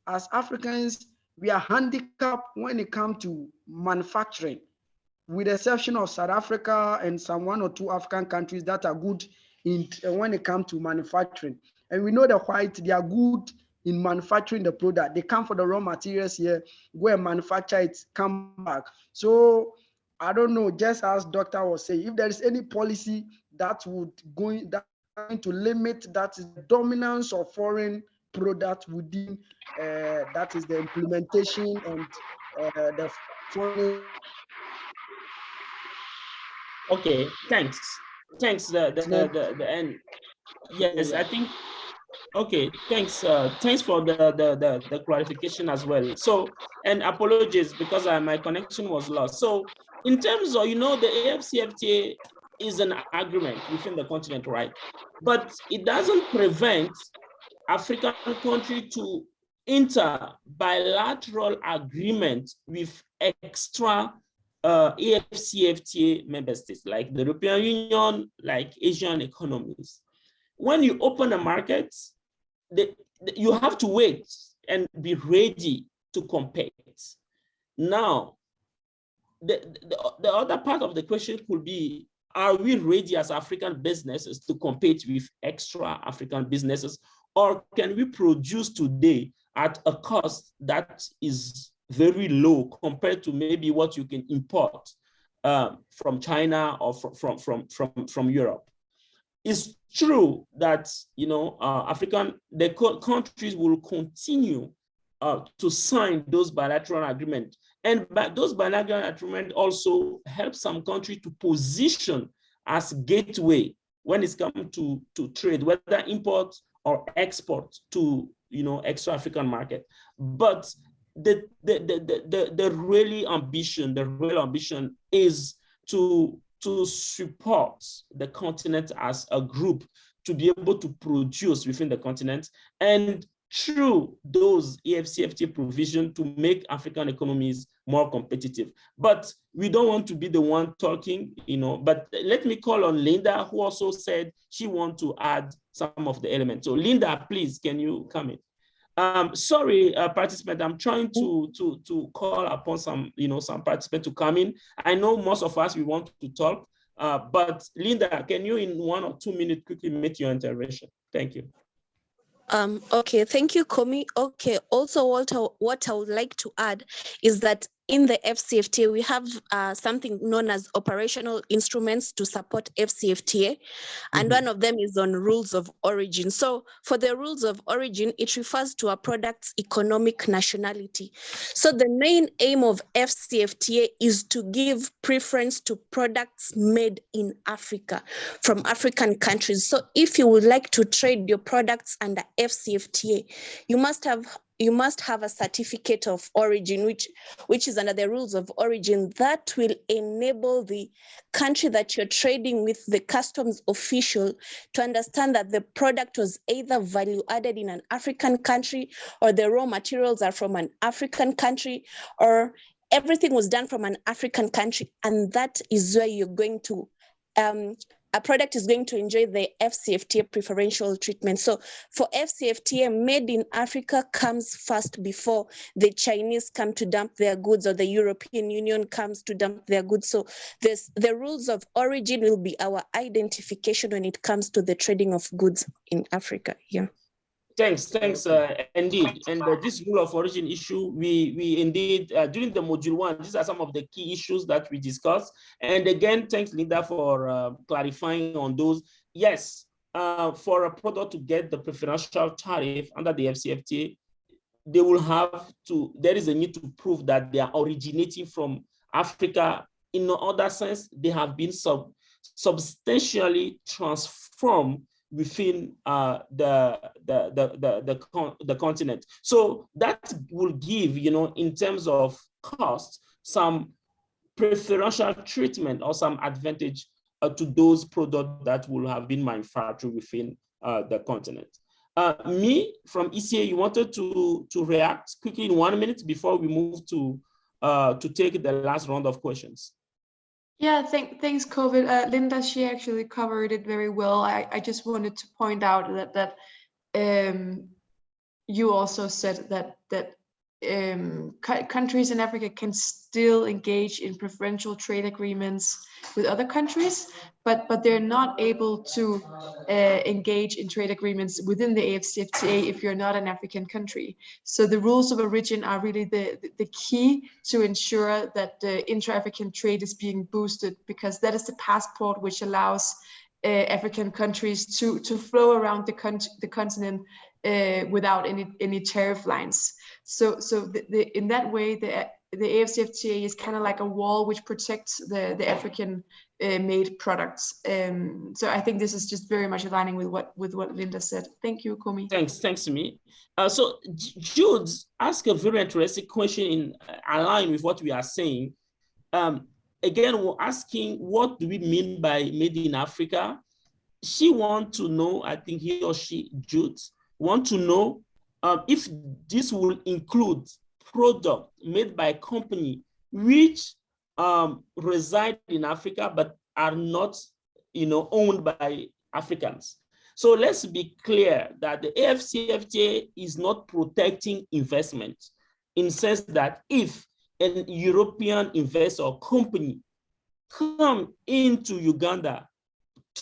as Africans, we are handicapped when it comes to manufacturing, with the exception of South Africa and some 1 or 2 African countries that are good in when it comes to manufacturing. And we know the white, they are good in manufacturing the product. They come for the raw materials here, go and manufacture it, come back. So I don't know, just as Doctor was saying, if there is any policy that would going to limit that is the dominance of foreign product within that is the implementation and the foreign. Okay, thanks. The end. Yes, I think. Okay, thanks. Thanks for the clarification as well. So, and apologies because my connection was lost. So, in terms of, the AfCFTA is an agreement within the continent, right? But it doesn't prevent African country to enter bilateral agreement with extra AfCFTA member states, like the European Union, like Asian economies. When you open a market, you have to wait and be ready to compete. Now, the other part of the question could be, are we ready as African businesses to compete with extra African businesses, or can we produce today at a cost that is very low compared to maybe what you can import from China or from Europe? It's true that the countries will continue to sign those bilateral agreements, and those bilateral agreements also help some countries to position as gateway when it's come to trade, whether import or export to extra African market. But the real ambition is to support the continent as a group, to be able to produce within the continent, and through those AfCFTA provision to make African economies more competitive. But we don't want to be the one talking, but let me call on Linda, who also said she wants to add some of the elements. So Linda, please, can you come in? Sorry, participant, I'm trying to call upon some participant to come in. I know most of us, we want to talk, but Linda, can you in 1 or 2 minutes quickly make your intervention? Thank you. Okay, thank you, Komi. Okay, also what I would like to add is that in the AfCFTA, we have something known as operational instruments to support AfCFTA, and one of them is on rules of origin. So for the rules of origin, it refers to a product's economic nationality. So the main aim of AfCFTA is to give preference to products made in Africa from African countries. So if you would like to trade your products under AfCFTA, you must have you must have a certificate of origin, which is under the rules of origin that will enable the country that you're trading with, the customs official, to understand that the product was either value added in an African country, or the raw materials are from an African country, or everything was done from an African country. And that is where you're going to, a product is going to enjoy the AfCFTA preferential treatment. So for AfCFTA, made in Africa comes first before the Chinese come to dump their goods, or the European Union comes to dump their goods. So the rules of origin will be our identification when it comes to the trading of goods in Africa. Yeah. Thanks, indeed. And this rule of origin issue, we indeed, during the module 1, these are some of the key issues that we discussed. And again, thanks, Linda, for clarifying on those. Yes, for a product to get the preferential tariff under the AfCFTA, they will have to, there is a need to prove that they are originating from Africa. In no other sense, they have been substantially transformed within the continent. So that will give, in terms of cost, some preferential treatment or some advantage to those products that will have been manufactured within the continent. Me from ECA, you wanted to react quickly in 1 minute before we move to take the last round of questions. Yeah, thanks, COVID. Linda, she actually covered it very well. I just wanted to point out that you also said that countries in Africa can still engage in preferential trade agreements with other countries, but they're not able to engage in trade agreements within the AfCFTA if you're not an African country. So the rules of origin are really the key to ensure that the intra-African trade is being boosted, because that is the passport which allows African countries to flow around the continent without any tariff lines. So in that way, the AfCFTA is kind of like a wall which protects the African made products. So I think this is just very much aligning with what Linda said. Thank you, Komi. Thanks to me. So Jude asked a very interesting question in align with what we are saying. Again, we're asking, what do we mean by made in Africa? She wants to know, I think he or she, Jude, want to know if this will include product made by a company which reside in Africa but are not, owned by Africans. So let's be clear that the AfCFTA is not protecting investment, in the sense that if an European investor or company come into Uganda,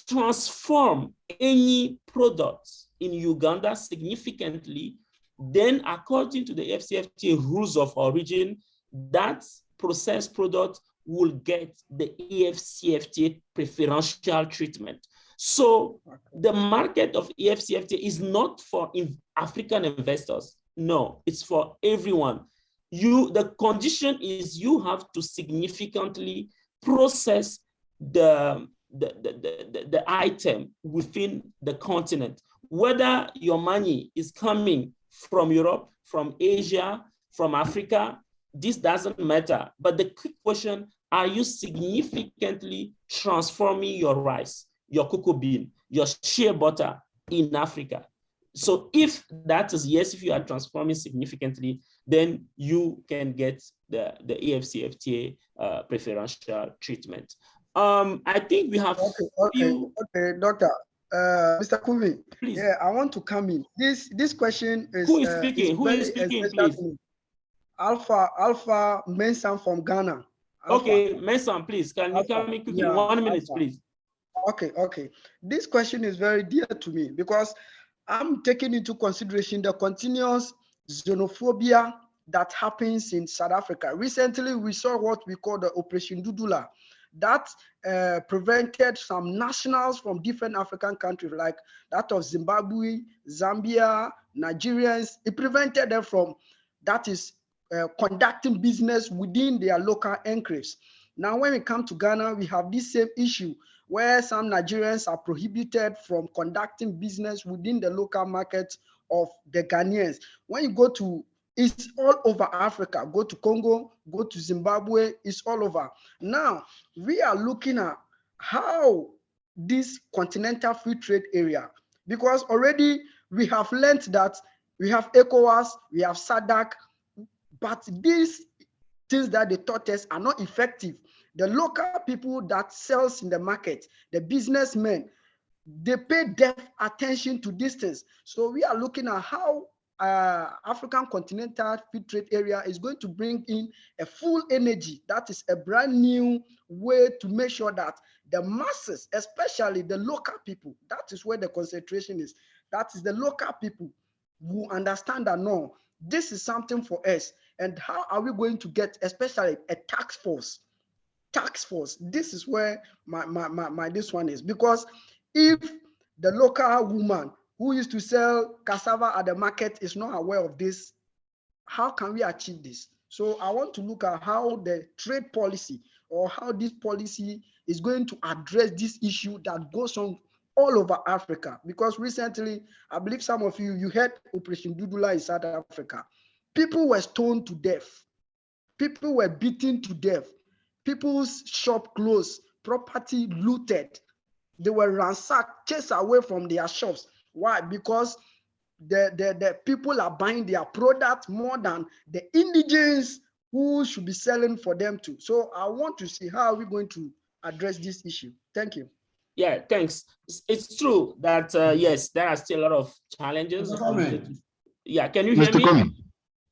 transform any products in Uganda significantly, then according to the AfCFTA rules of origin, that processed product will get the AfCFTA preferential treatment. So the market of AfCFTA is not for African investors. No, it's for everyone. The condition is you have to significantly process the item within the continent, whether your money is coming from Europe, from Asia, from Africa, this doesn't matter. But the quick question, are you significantly transforming your rice, your cocoa bean, your shea butter in Africa? So if that is yes, if you are transforming significantly, then you can get the AfCFTA preferential treatment. I think we have okay, Doctor. Mr. Kuvi, please. Yeah, I want to come in. This question is who is speaking? Who is speaking, please? Alpha Mensam from Ghana. Alpha. Okay, Mensam, please. Can you come in quickly? Yeah, 1 minute, Alpha. Please. Okay. This question is very dear to me because I'm taking into consideration the continuous xenophobia that happens in South Africa. Recently, we saw what we call the Operation Dudula, that prevented some nationals from different African countries, like that of Zimbabwe, Zambia, Nigerians. It prevented them from, that is, conducting business within their local enclaves. Now, when we come to Ghana, we have this same issue where some Nigerians are prohibited from conducting business within the local market of the Ghanaians. When you go to, it's all over Africa. Go to Congo, go to Zimbabwe, it's all over. Now, we are looking at how this continental free trade area, because already we have learned that we have ECOWAS, we have SADC, but these things that they taught us are not effective. The local people that sells in the market, the businessmen, they pay deft attention to these things. So we are looking at how African continental free trade area is going to bring in a full energy. That is a brand new way to make sure that the masses, especially the local people, that is where the concentration is. That is the local people who understand that no, this is something for us. And how are we going to get, especially a tax force? Tax force. This is where my this one is, because if the local woman who used to sell cassava at the market is not aware of this, how can we achieve this? So I want to look at how the trade policy or how this policy is going to address this issue that goes on all over Africa. Because recently, I believe some of you heard Operation Dudula in South Africa. People were stoned to death. People were beaten to death. People's shop closed, property looted. They were ransacked, chased away from their shops. Why? Because the people are buying their product more than the indigents who should be selling for them too. So I want to see how we're going to address this issue. Thank you. Yeah, thanks. It's true that, yes, there are still a lot of challenges. Yeah, can you hear me? Comey.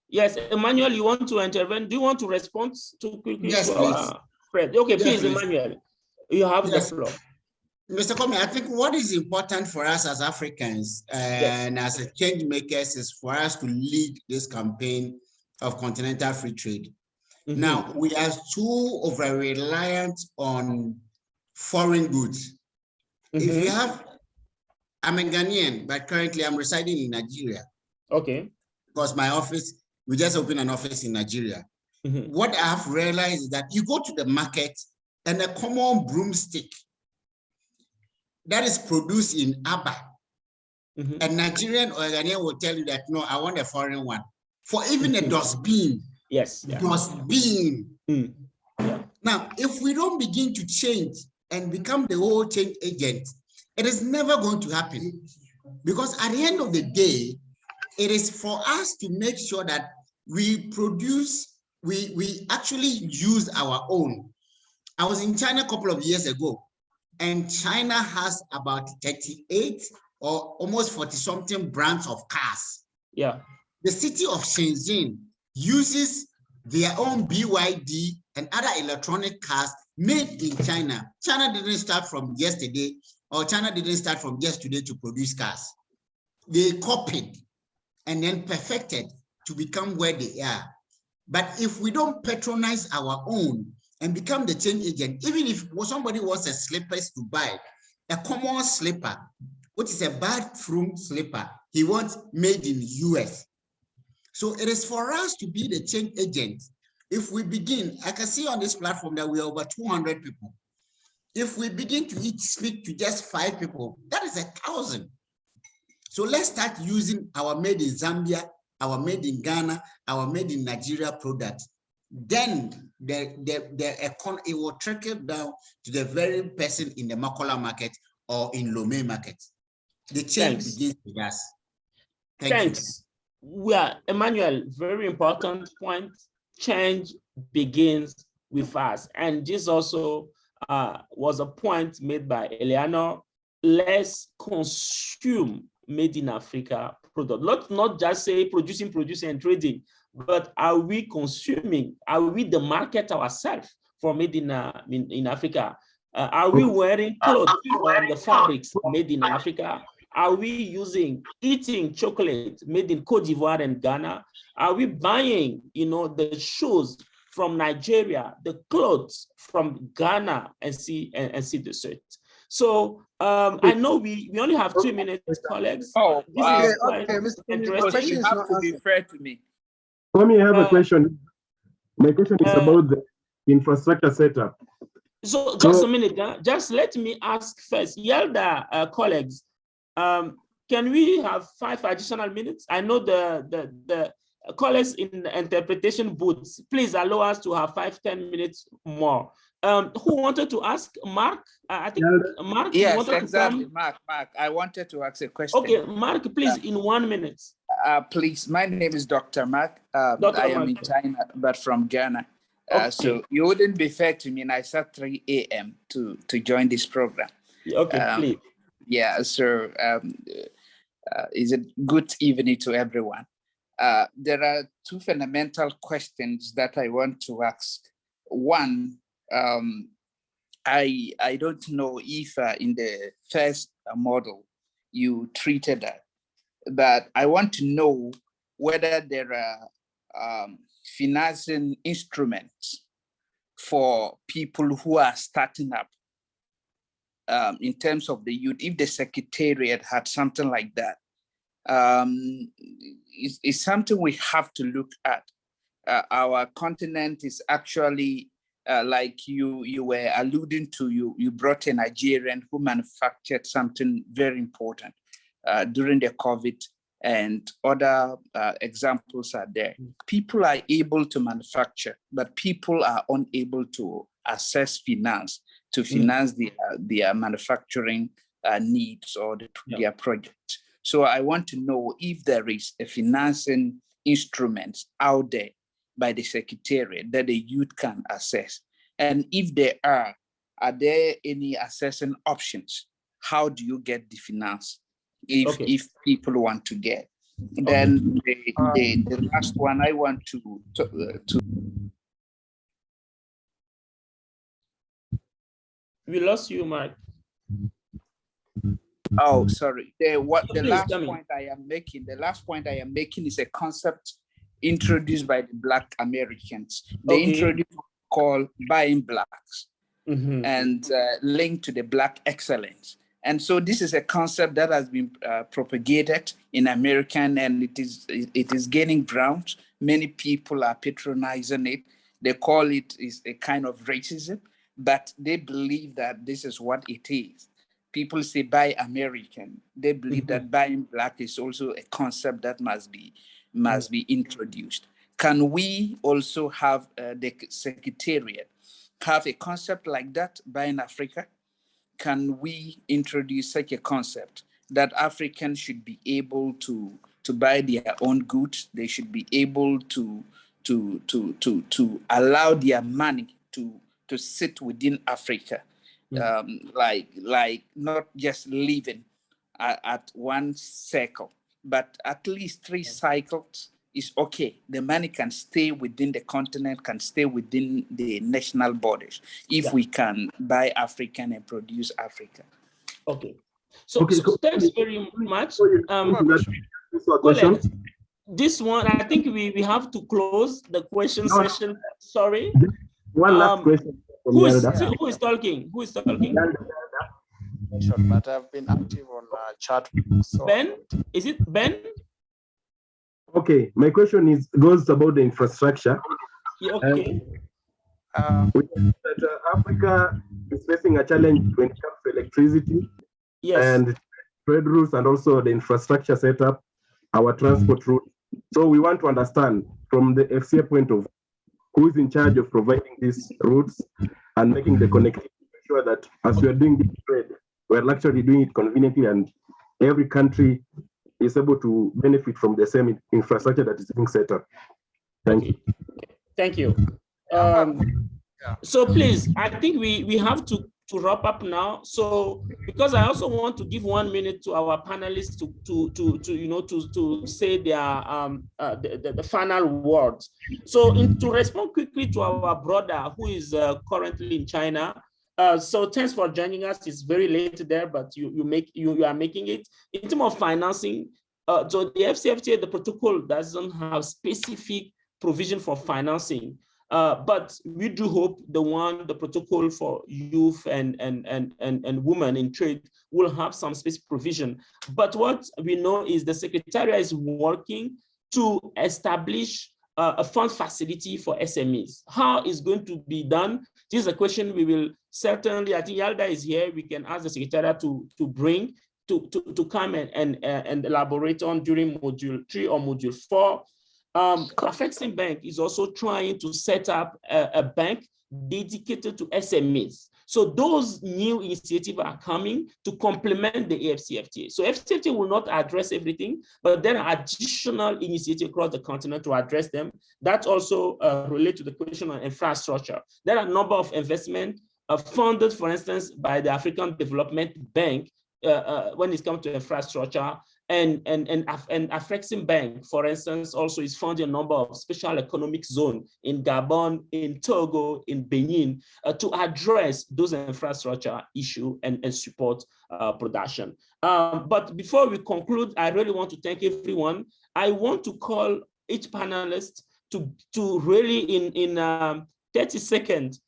Yes, Emmanuel, you want to intervene? Do you want to respond too quickly? Yes, please. Fred? Okay, Yes, please, please. Emmanuel, you have the floor. Mr. Comey, I think what is important for us as Africans and as a change makers is for us to lead this campaign of continental free trade. Now, we are too over-reliant on foreign goods. If you have, I'm a Ghanaian, but currently I'm residing in Nigeria. Okay. Because my office, we just opened an office in Nigeria. What I have realized is that you go to the market and a common broomstick that is produced in Aba, a Nigerian or a Ghanaian will tell you that, no, I want a foreign one. For even a dustbin. Yes. Dustbin. Now, if we don't begin to change and become the whole change agent, it is never going to happen. Because at the end of the day, it is for us to make sure that we produce, we actually use our own. I was in China a couple of years ago, and China has about 38 or almost 40-something brands of cars. Yeah. The city of Shenzhen uses their own BYD and other electronic cars made in China. China didn't start from yesterday, or China didn't start from yesterday to produce cars. They copied and then perfected to become where they are. But if we don't patronize our own and become the change agent, even if somebody wants a slippers to buy, a common slipper, which is a bathroom slipper, he wants made in US. So it is for us to be the change agent. If we begin, I can see on this platform that we are over 200 people. If we begin to speak to just 5 people, that is 1,000. So let's start using our made in Zambia, our made in Ghana, our made in Nigeria products. Then it will trickle down to the very person in the Makola market or in Lomé market. The change begins with us. Thanks. Yeah, Emmanuel, very important point. Change begins with us. And this also was a point made by Eleanor. Let's consume made in Africa product. Not just say producing and trading, but are we consuming? Are we the market ourselves for made in Africa? Are we wearing clothes from the fabrics made in Africa? Are we eating chocolate made in Cote d'Ivoire and Ghana? Are we buying, the shoes from Nigeria, the clothes from Ghana, and see the shirt? So I know we only have 2 minutes, colleagues. This is quite interesting. You have to be fair to me. Let me have a question. My question is about the infrastructure setup. So just a minute, just let me ask first, YALDA colleagues, can we have 5 additional minutes? I know the callers in the interpretation booths, please allow us to have 5-10 minutes more. Who wanted to ask? Mark? I think Mark, you Yes, wanted exactly. to come? Mark, I wanted to ask a question. Okay, Mark, please, in 1 minute. Please, my name is Dr. Mark. Dr. I am Mark. in China, but from Ghana. Okay. So you wouldn't be fair to me, and I said 3 a.m. to join this program. Okay, please. Yeah, so is it good evening to everyone? There are 2 fundamental questions that I want to ask. One, I don't know if in the first model you treated that, but I want to know whether there are financing instruments for people who are starting up in terms of the youth. If the Secretariat had something like that, it's something we have to look at. Our continent is actually like you were alluding to, you brought a Nigerian who manufactured something very important during the COVID, and other examples are there. People are able to manufacture, but people are unable to access finance to finance their manufacturing needs or their projects. So I want to know if there is a financing instrument out there by the Secretariat that the youth can access. And if there are there any assessing options? How do you get the finance if people want to get? Then the last one I want to We lost you, Mark. Oh, sorry. The last point I am making is a concept introduced by the Black Americans. They introduced what we call buying blacks and linked to the Black excellence. And so this is a concept that has been propagated in American, and it is gaining ground. Many people are patronizing it. They call it is a kind of racism, but they believe that this is what it is. People say buy American. They believe that buying black is also a concept that must be introduced. Can we also have the Secretariat have a concept like that, buying Africa? Can we introduce such a concept that Africans should be able to buy their own goods? They should be able to allow their money to sit within Africa, like not just living at one cycle, but at least 3 cycles is okay. The money can stay within the continent, can stay within the national borders if we can buy African and produce Africa. Okay. So thanks very much. This one, I think we have to close the question session. Sorry. One last question. Who is talking? Who is talking? But I've been active on chat. So. Ben? Is it Ben? Okay, my question goes about the infrastructure. Okay. That Africa is facing a challenge when it comes to electricity and trade routes, and also the infrastructure setup, our transport route. So we want to understand from the FCA point of view, who is in charge of providing these routes and making the connectivity to ensure that as we are doing this trade, we're actually doing it conveniently and every country is able to benefit from the same infrastructure that is being set up. Thank you. Thank you. So please, I think we have to wrap up now. So because I also want to give 1 minute to our panelists to say their the final words. So to respond quickly to our brother who is currently in China. So thanks for joining us. It's very late there, but you are making it. In terms of financing, so the AfCFTA, the protocol doesn't have specific provision for financing. But we do hope the protocol for youth and women in trade will have some specific provision. But what we know is the Secretariat is working to establish a fund facility for SMEs. How is going to be done? This is a question we will certainly, I think YALDA is here, we can ask the Secretariat to bring to come and elaborate on during module 3 or module 4. Afreximbank is also trying to set up a bank dedicated to SMEs. So those new initiatives are coming to complement the AfCFTA. So AfCFTA will not address everything, but there are additional initiatives across the continent to address them. That also relate to the question on infrastructure. There are a number of investments funded, for instance, by the African Development Bank when it comes to infrastructure. And Afreximbank, for instance, also is funding a number of special economic zones in Gabon, in Togo, in Benin, to address those infrastructure issues and support production. But before we conclude, I really want to thank everyone. I want to call each panelist to really in 30 seconds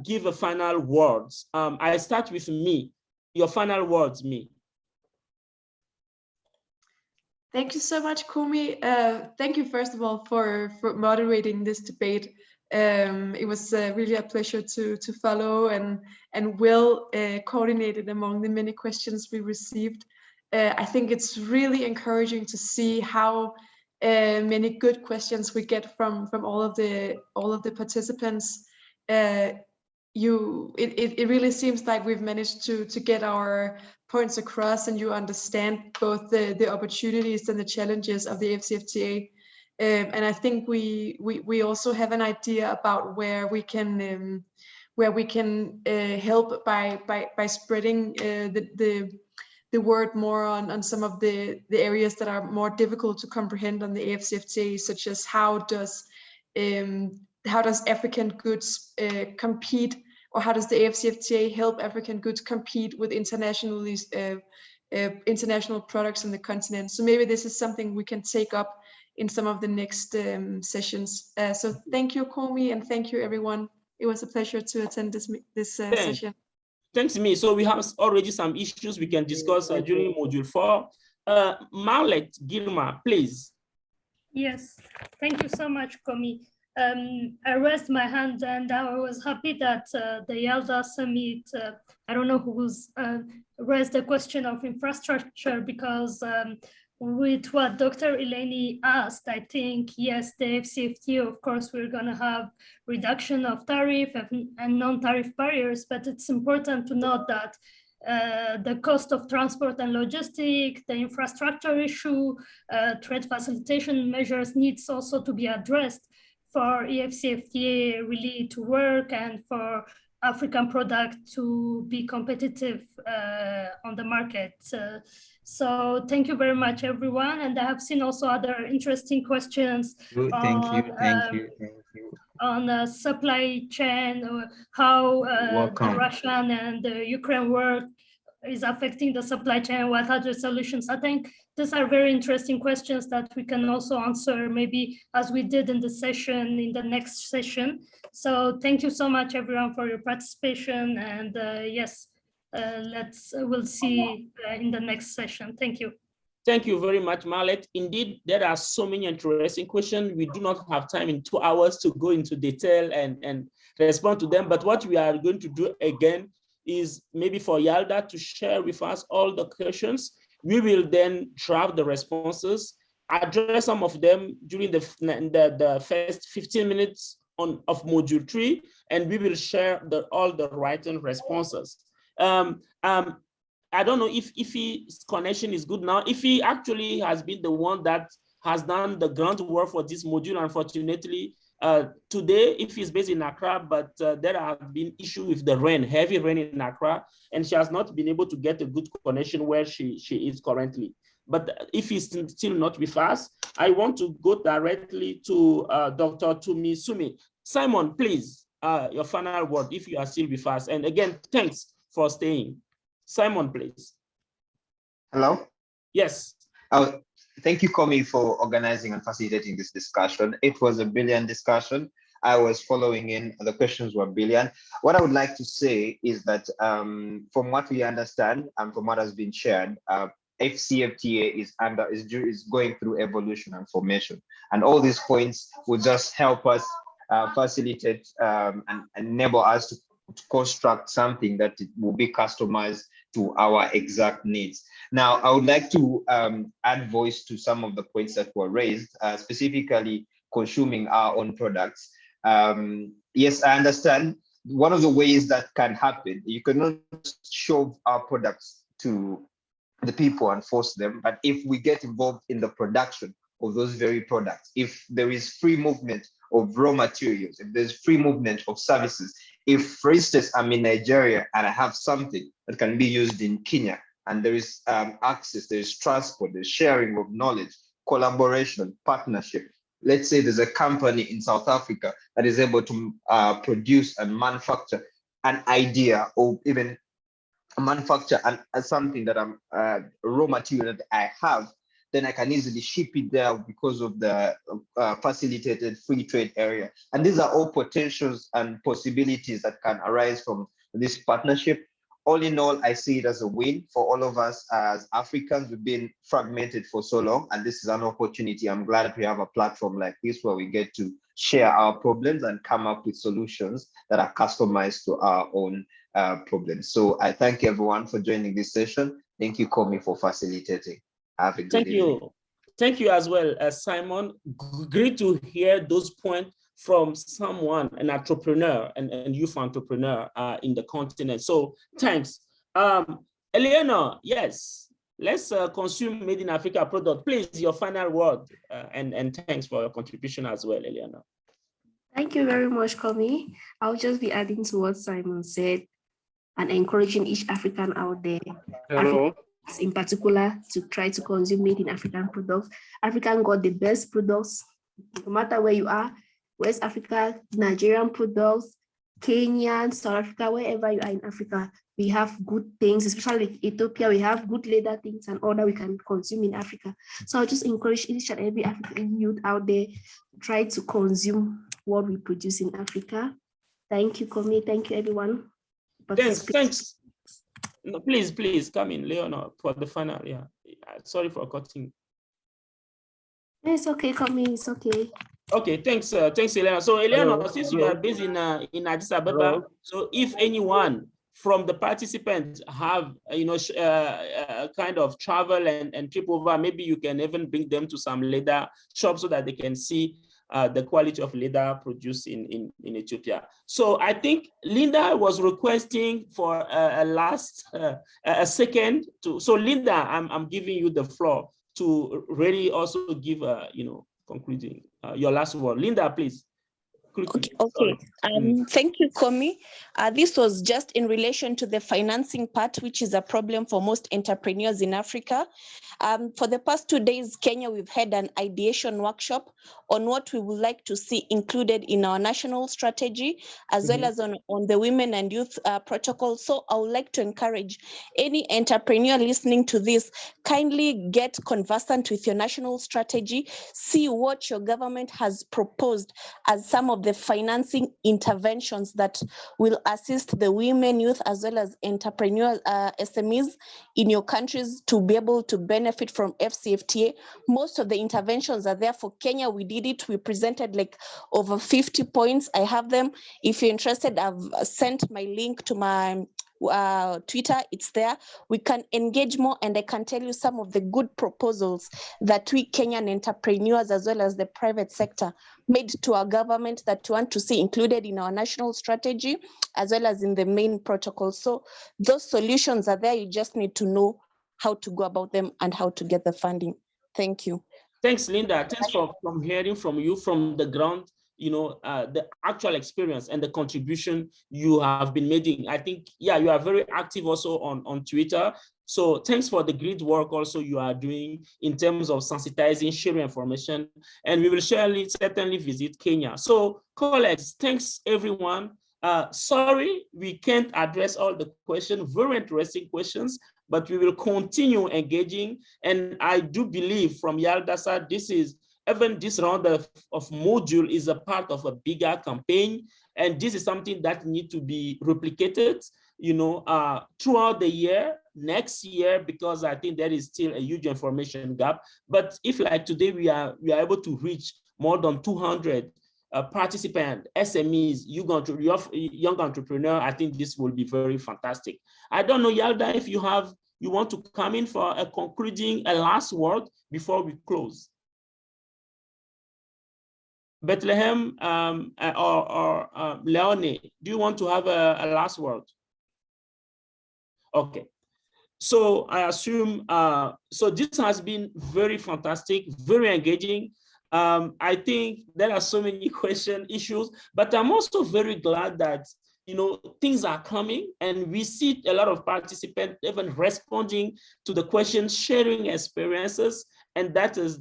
give a final words. I start with me. Your final words, me. Thank you so much, Kumi. Thank you, first of all, for moderating this debate. It was really a pleasure to follow and well coordinated among the many questions we received. I think it's really encouraging to see how many good questions we get from all of the participants. It really seems like we've managed to get our points across, and you understand both the opportunities and the challenges of the AfCFTA. And I think we also have an idea about where we can help by spreading the word more on some of the areas that are more difficult to comprehend on the AfCFTA, such as how does African goods compete, or how does the AfCFTA help African goods compete with international products in the continent? So maybe this is something we can take up in some of the next sessions. So thank you, Komi, and thank you, everyone. It was a pleasure to attend this session. Thanks, me. So we have already some issues we can discuss during module 4. Marlet Girma, please. Yes, thank you so much, Komi. I raised my hand and I was happy that the YALDA summit, I don't know who's raised the question of infrastructure, because with what Dr. Eleni asked, I think, yes, the AfCFTA, of course, we're going to have reduction of tariff and non-tariff barriers, but it's important to note that the cost of transport and logistics, the infrastructure issue, trade facilitation measures needs also to be addressed for AfCFTA really to work and for African product to be competitive on the market. So thank you very much, everyone. And I have seen also other interesting questions. Thank you. On supply chain, how the Russian and the Ukraine war is affecting the supply chain, what other solutions? I think these are very interesting questions that we can also answer maybe as we did in the session, in the next session. So thank you so much, everyone, for your participation. And yes, we'll see in the next session. Thank you. Thank you very much, Marlet. Indeed, there are so many interesting questions. We do not have time in 2 hours to go into detail and respond to them. But what we are going to do again is maybe for YALDA to share with us all the questions. We will then draft the responses, address some of them during the first 15 minutes of module 3, and we will share all the written responses. I don't know if his connection is good now. If he actually has been the one that has done the groundwork for this module, unfortunately, today, if he's based in Accra, but there have been issues with the rain, heavy rain in Accra, and she has not been able to get a good connection where she is currently. But if he's still not with us, I want to go directly to Dr. Tumi Sumi. Simon, please, your final word, if you are still with us. And again, thanks for staying. Simon, please. Hello? Yes. Thank you, Komi, for organizing and facilitating this discussion. It was a brilliant discussion. I was following in, the questions were brilliant. What I would like to say is that from what we understand and from what has been shared, AfCFTA is going through evolution and formation. And all these points will just help us facilitate and enable us to construct something that will be customized to our exact needs. Now, I would like to add voice to some of the points that were raised, specifically consuming our own products. Yes, I understand. One of the ways that can happen, you cannot shove our products to the people and force them, but if we get involved in the production of those very products, if there is free movement of raw materials, if there's free movement of services, if, for instance, I'm in Nigeria and I have something that can be used in Kenya, and there is access, there's transport, there's sharing of knowledge, collaboration, partnership. Let's say there's a company in South Africa that is able to produce and manufacture an idea, or even manufacture something that I'm raw material that I have, then I can easily ship it there because of the facilitated free trade area. And these are all potentials and possibilities that can arise from this partnership. All in all, I see it as a win for all of us as Africans. We've been fragmented for so long, and this is an opportunity. I'm glad we have a platform like this where we get to share our problems and come up with solutions that are customized to our own problems. So I thank everyone for joining this session. Thank you, Komi, for facilitating. Have a good evening. Thank you as well, Simon. Great to hear those points from someone, an entrepreneur and youth entrepreneur in the continent. So thanks. Eleanor, yes, let's consume Made in Africa product. Please, your final word, and thanks for your contribution as well, Eleanor. Thank you very much, Komi. I'll just be adding to what Simon said and encouraging each African out there, in particular, to try to consume Made in African products. African got the best products, no matter where you are. West Africa, Nigerian products, Kenyan, South Africa, wherever you are in Africa, we have good things, especially Ethiopia, we have good leather things and all that we can consume in Africa. So I'll just encourage each and every African youth out there to try to consume what we produce in Africa. Thank you, Komi. Thank you, everyone. Thanks. No, please come in, Leonor, for the final. Yeah, sorry for cutting. It's okay, Komi. It's okay. Okay, thanks, Eleanor. So, Eleanor, since you are based in Addis Ababa, so if anyone from the participants have, kind of travel and trip over, maybe you can even bring them to some leather shops so that they can see the quality of leather produced in Ethiopia. So I think Linda was requesting for a second to. So Linda, I'm giving you the floor to really also give concluding your last word. Linda, please. Okay. Thank you, Komi. This was just in relation to the financing part, which is a problem for most entrepreneurs in Africa. For the past 2 days, Kenya, we've had an ideation workshop on what we would like to see included in our national strategy, as well as on the women and youth protocol. So I would like to encourage any entrepreneur listening to this, kindly get conversant with your national strategy, see what your government has proposed as some of the financing interventions that will assist the women, youth, as well as entrepreneur SMEs in your countries to be able to benefit from AfCFTA. Most of the interventions are there for Kenya. We did it. We presented like over 50 points. I have them. If you're interested, I've sent my link to my Twitter, it's there. We can engage more, and I can tell you some of the good proposals that we Kenyan entrepreneurs as well as the private sector made to our government that we want to see included in our national strategy as well as in the main protocol. So those solutions are there. You just need to know how to go about them and how to get the funding. Thank you. Thanks, Linda. Thanks for hearing from you from the ground, the actual experience and the contribution you have been making. I think, yeah, you are very active also on Twitter. So thanks for the great work also you are doing in terms of sensitizing, sharing information, and we will certainly visit Kenya. So colleagues, thanks everyone. Sorry, we can't address all the questions, very interesting questions, but we will continue engaging. And I do believe from YALDA side, even this round of module is a part of a bigger campaign. And this is something that needs to be replicated, throughout the year, next year, because I think there is still a huge information gap. But if like today we are able to reach more than 200 participant, SMEs, young entrepreneur, I think this will be very fantastic. I don't know, Yalda, if you want to come in for a last word before we close. Bethlehem or Leone, do you want to have a last word? Okay. So I assume, so this has been very fantastic, very engaging. I think there are so many issues, but I'm also very glad that, things are coming and we see a lot of participants even responding to the questions, sharing experiences, and that is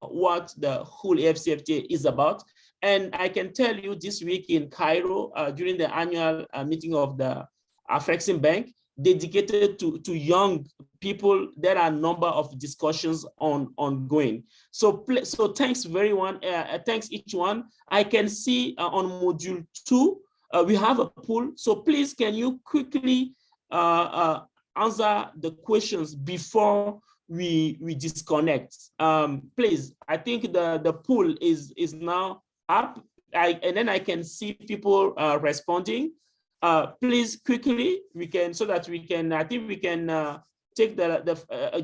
what the whole AfCFTA is about. And I can tell you this week in Cairo, during the annual meeting of the Afreximbank, dedicated to young people, there are a number of discussions ongoing. So thanks thanks each one. I can see on module 2, we have a poll. So please, can you quickly answer the questions before we disconnect? Please, I think the poll is now up, and then I can see people responding. Please quickly, so that we can, I think we can take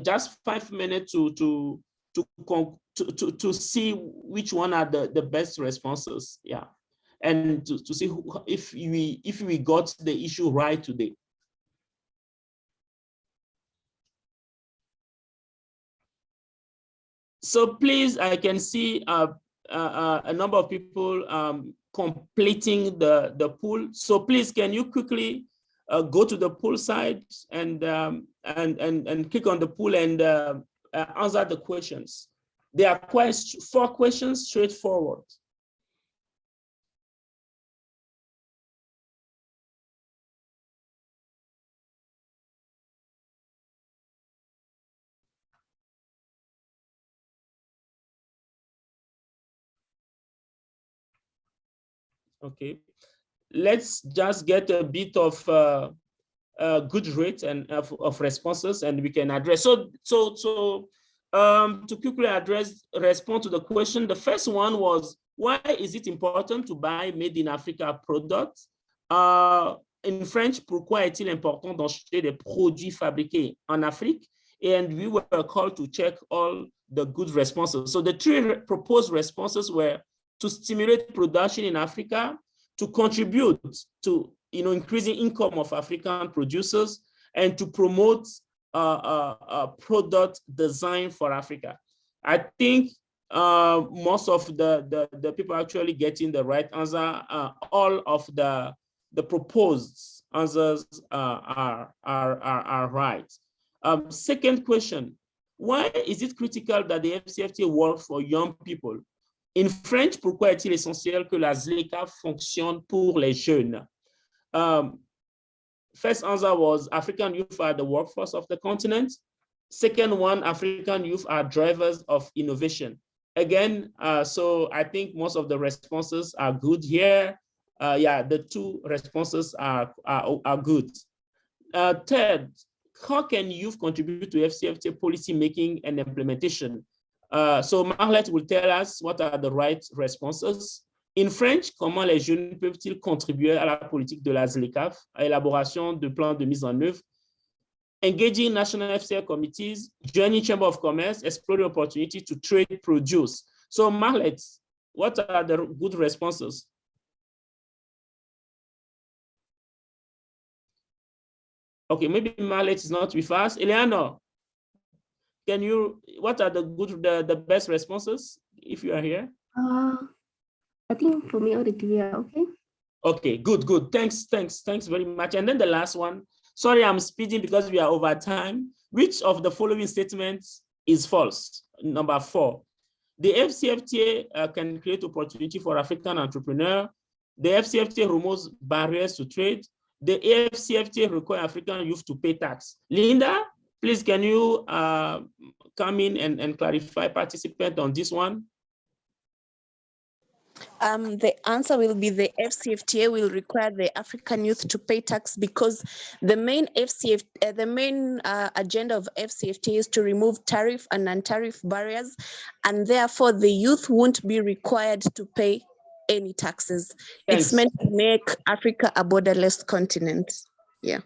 just 5 minutes to see which one are the best responses, yeah, and to see if we got the issue right today. So please, I can see a number of people completing the poll. So please, can you quickly go to the poll side and click on the poll and answer the questions. There are 4 questions, straightforward. Okay, let's just get a bit of good rate and of responses, and we can address. So to quickly respond to the question, the first one was, why is it important to buy made in Africa products? In French, pourquoi est-il important d'acheter des produits fabriqués en Afrique? And we were called to check all the good responses. So the 3 proposed responses were to stimulate production in Africa, to contribute to increasing income of African producers, and to promote product design for Africa. I think most of the people actually getting the right answer. All of the proposed answers are right. Second question, why is it critical that the AfCFTA works for young people? In French, pourquoi est-il essentiel que la ZLECA fonctionne pour les jeunes? First answer was African youth are the workforce of the continent. Second one, African youth are drivers of innovation. Again, so I think most of the responses are good here. Yeah, the 2 responses are good. Third, how can youth contribute to AfCFTA policy making and implementation? So Marlette will tell us what are the right responses. In French, comment les jeunes peuvent-ils contribuer à la politique de la ZLECAf, à l'élaboration de plans de mise en œuvre, engaging national FCA committees, joining Chamber of Commerce, exploring opportunity to trade produce. So Marlette, what are the good responses? Okay, maybe Marlette is not with us. Eleanor, what are the best responses if you are here? I think for me, all the 3 are okay. Okay, good. Thanks very much. And then the last one, sorry, I'm speeding because we are over time. Which of the following statements is false? Number 4, the AfCFTA can create opportunity for African entrepreneurs. The AfCFTA removes barriers to trade. The AfCFTA requires African youth to pay tax. Linda, please, can you come in and clarify participant on this one? The answer will be the AfCFTA will require the African youth to pay tax because the main agenda of AfCFTA is to remove tariff and non-tariff barriers, and therefore the youth won't be required to pay any taxes. Thanks. It's meant to make Africa a borderless continent. Yeah.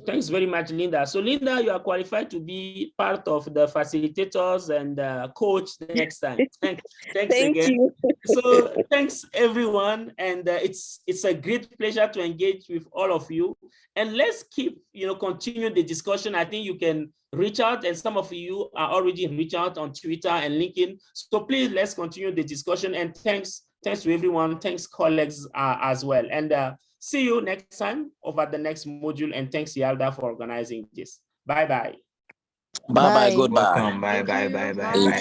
Thanks very much, Linda. So Linda, you are qualified to be part of the facilitators and coach next time. Thanks Thank again. you. So thanks everyone, and it's a great pleasure to engage with all of you. And let's keep continue the discussion. I think you can reach out, and some of you are already reach out on Twitter and LinkedIn. So please let's continue the discussion. And thanks to everyone. Thanks colleagues as well. And see you next time over the next module, and thanks YALDA for organizing this. Bye-bye. Bye-bye, goodbye. Welcome. Bye,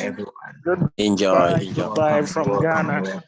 everyone. Enjoy. Bye from Ghana.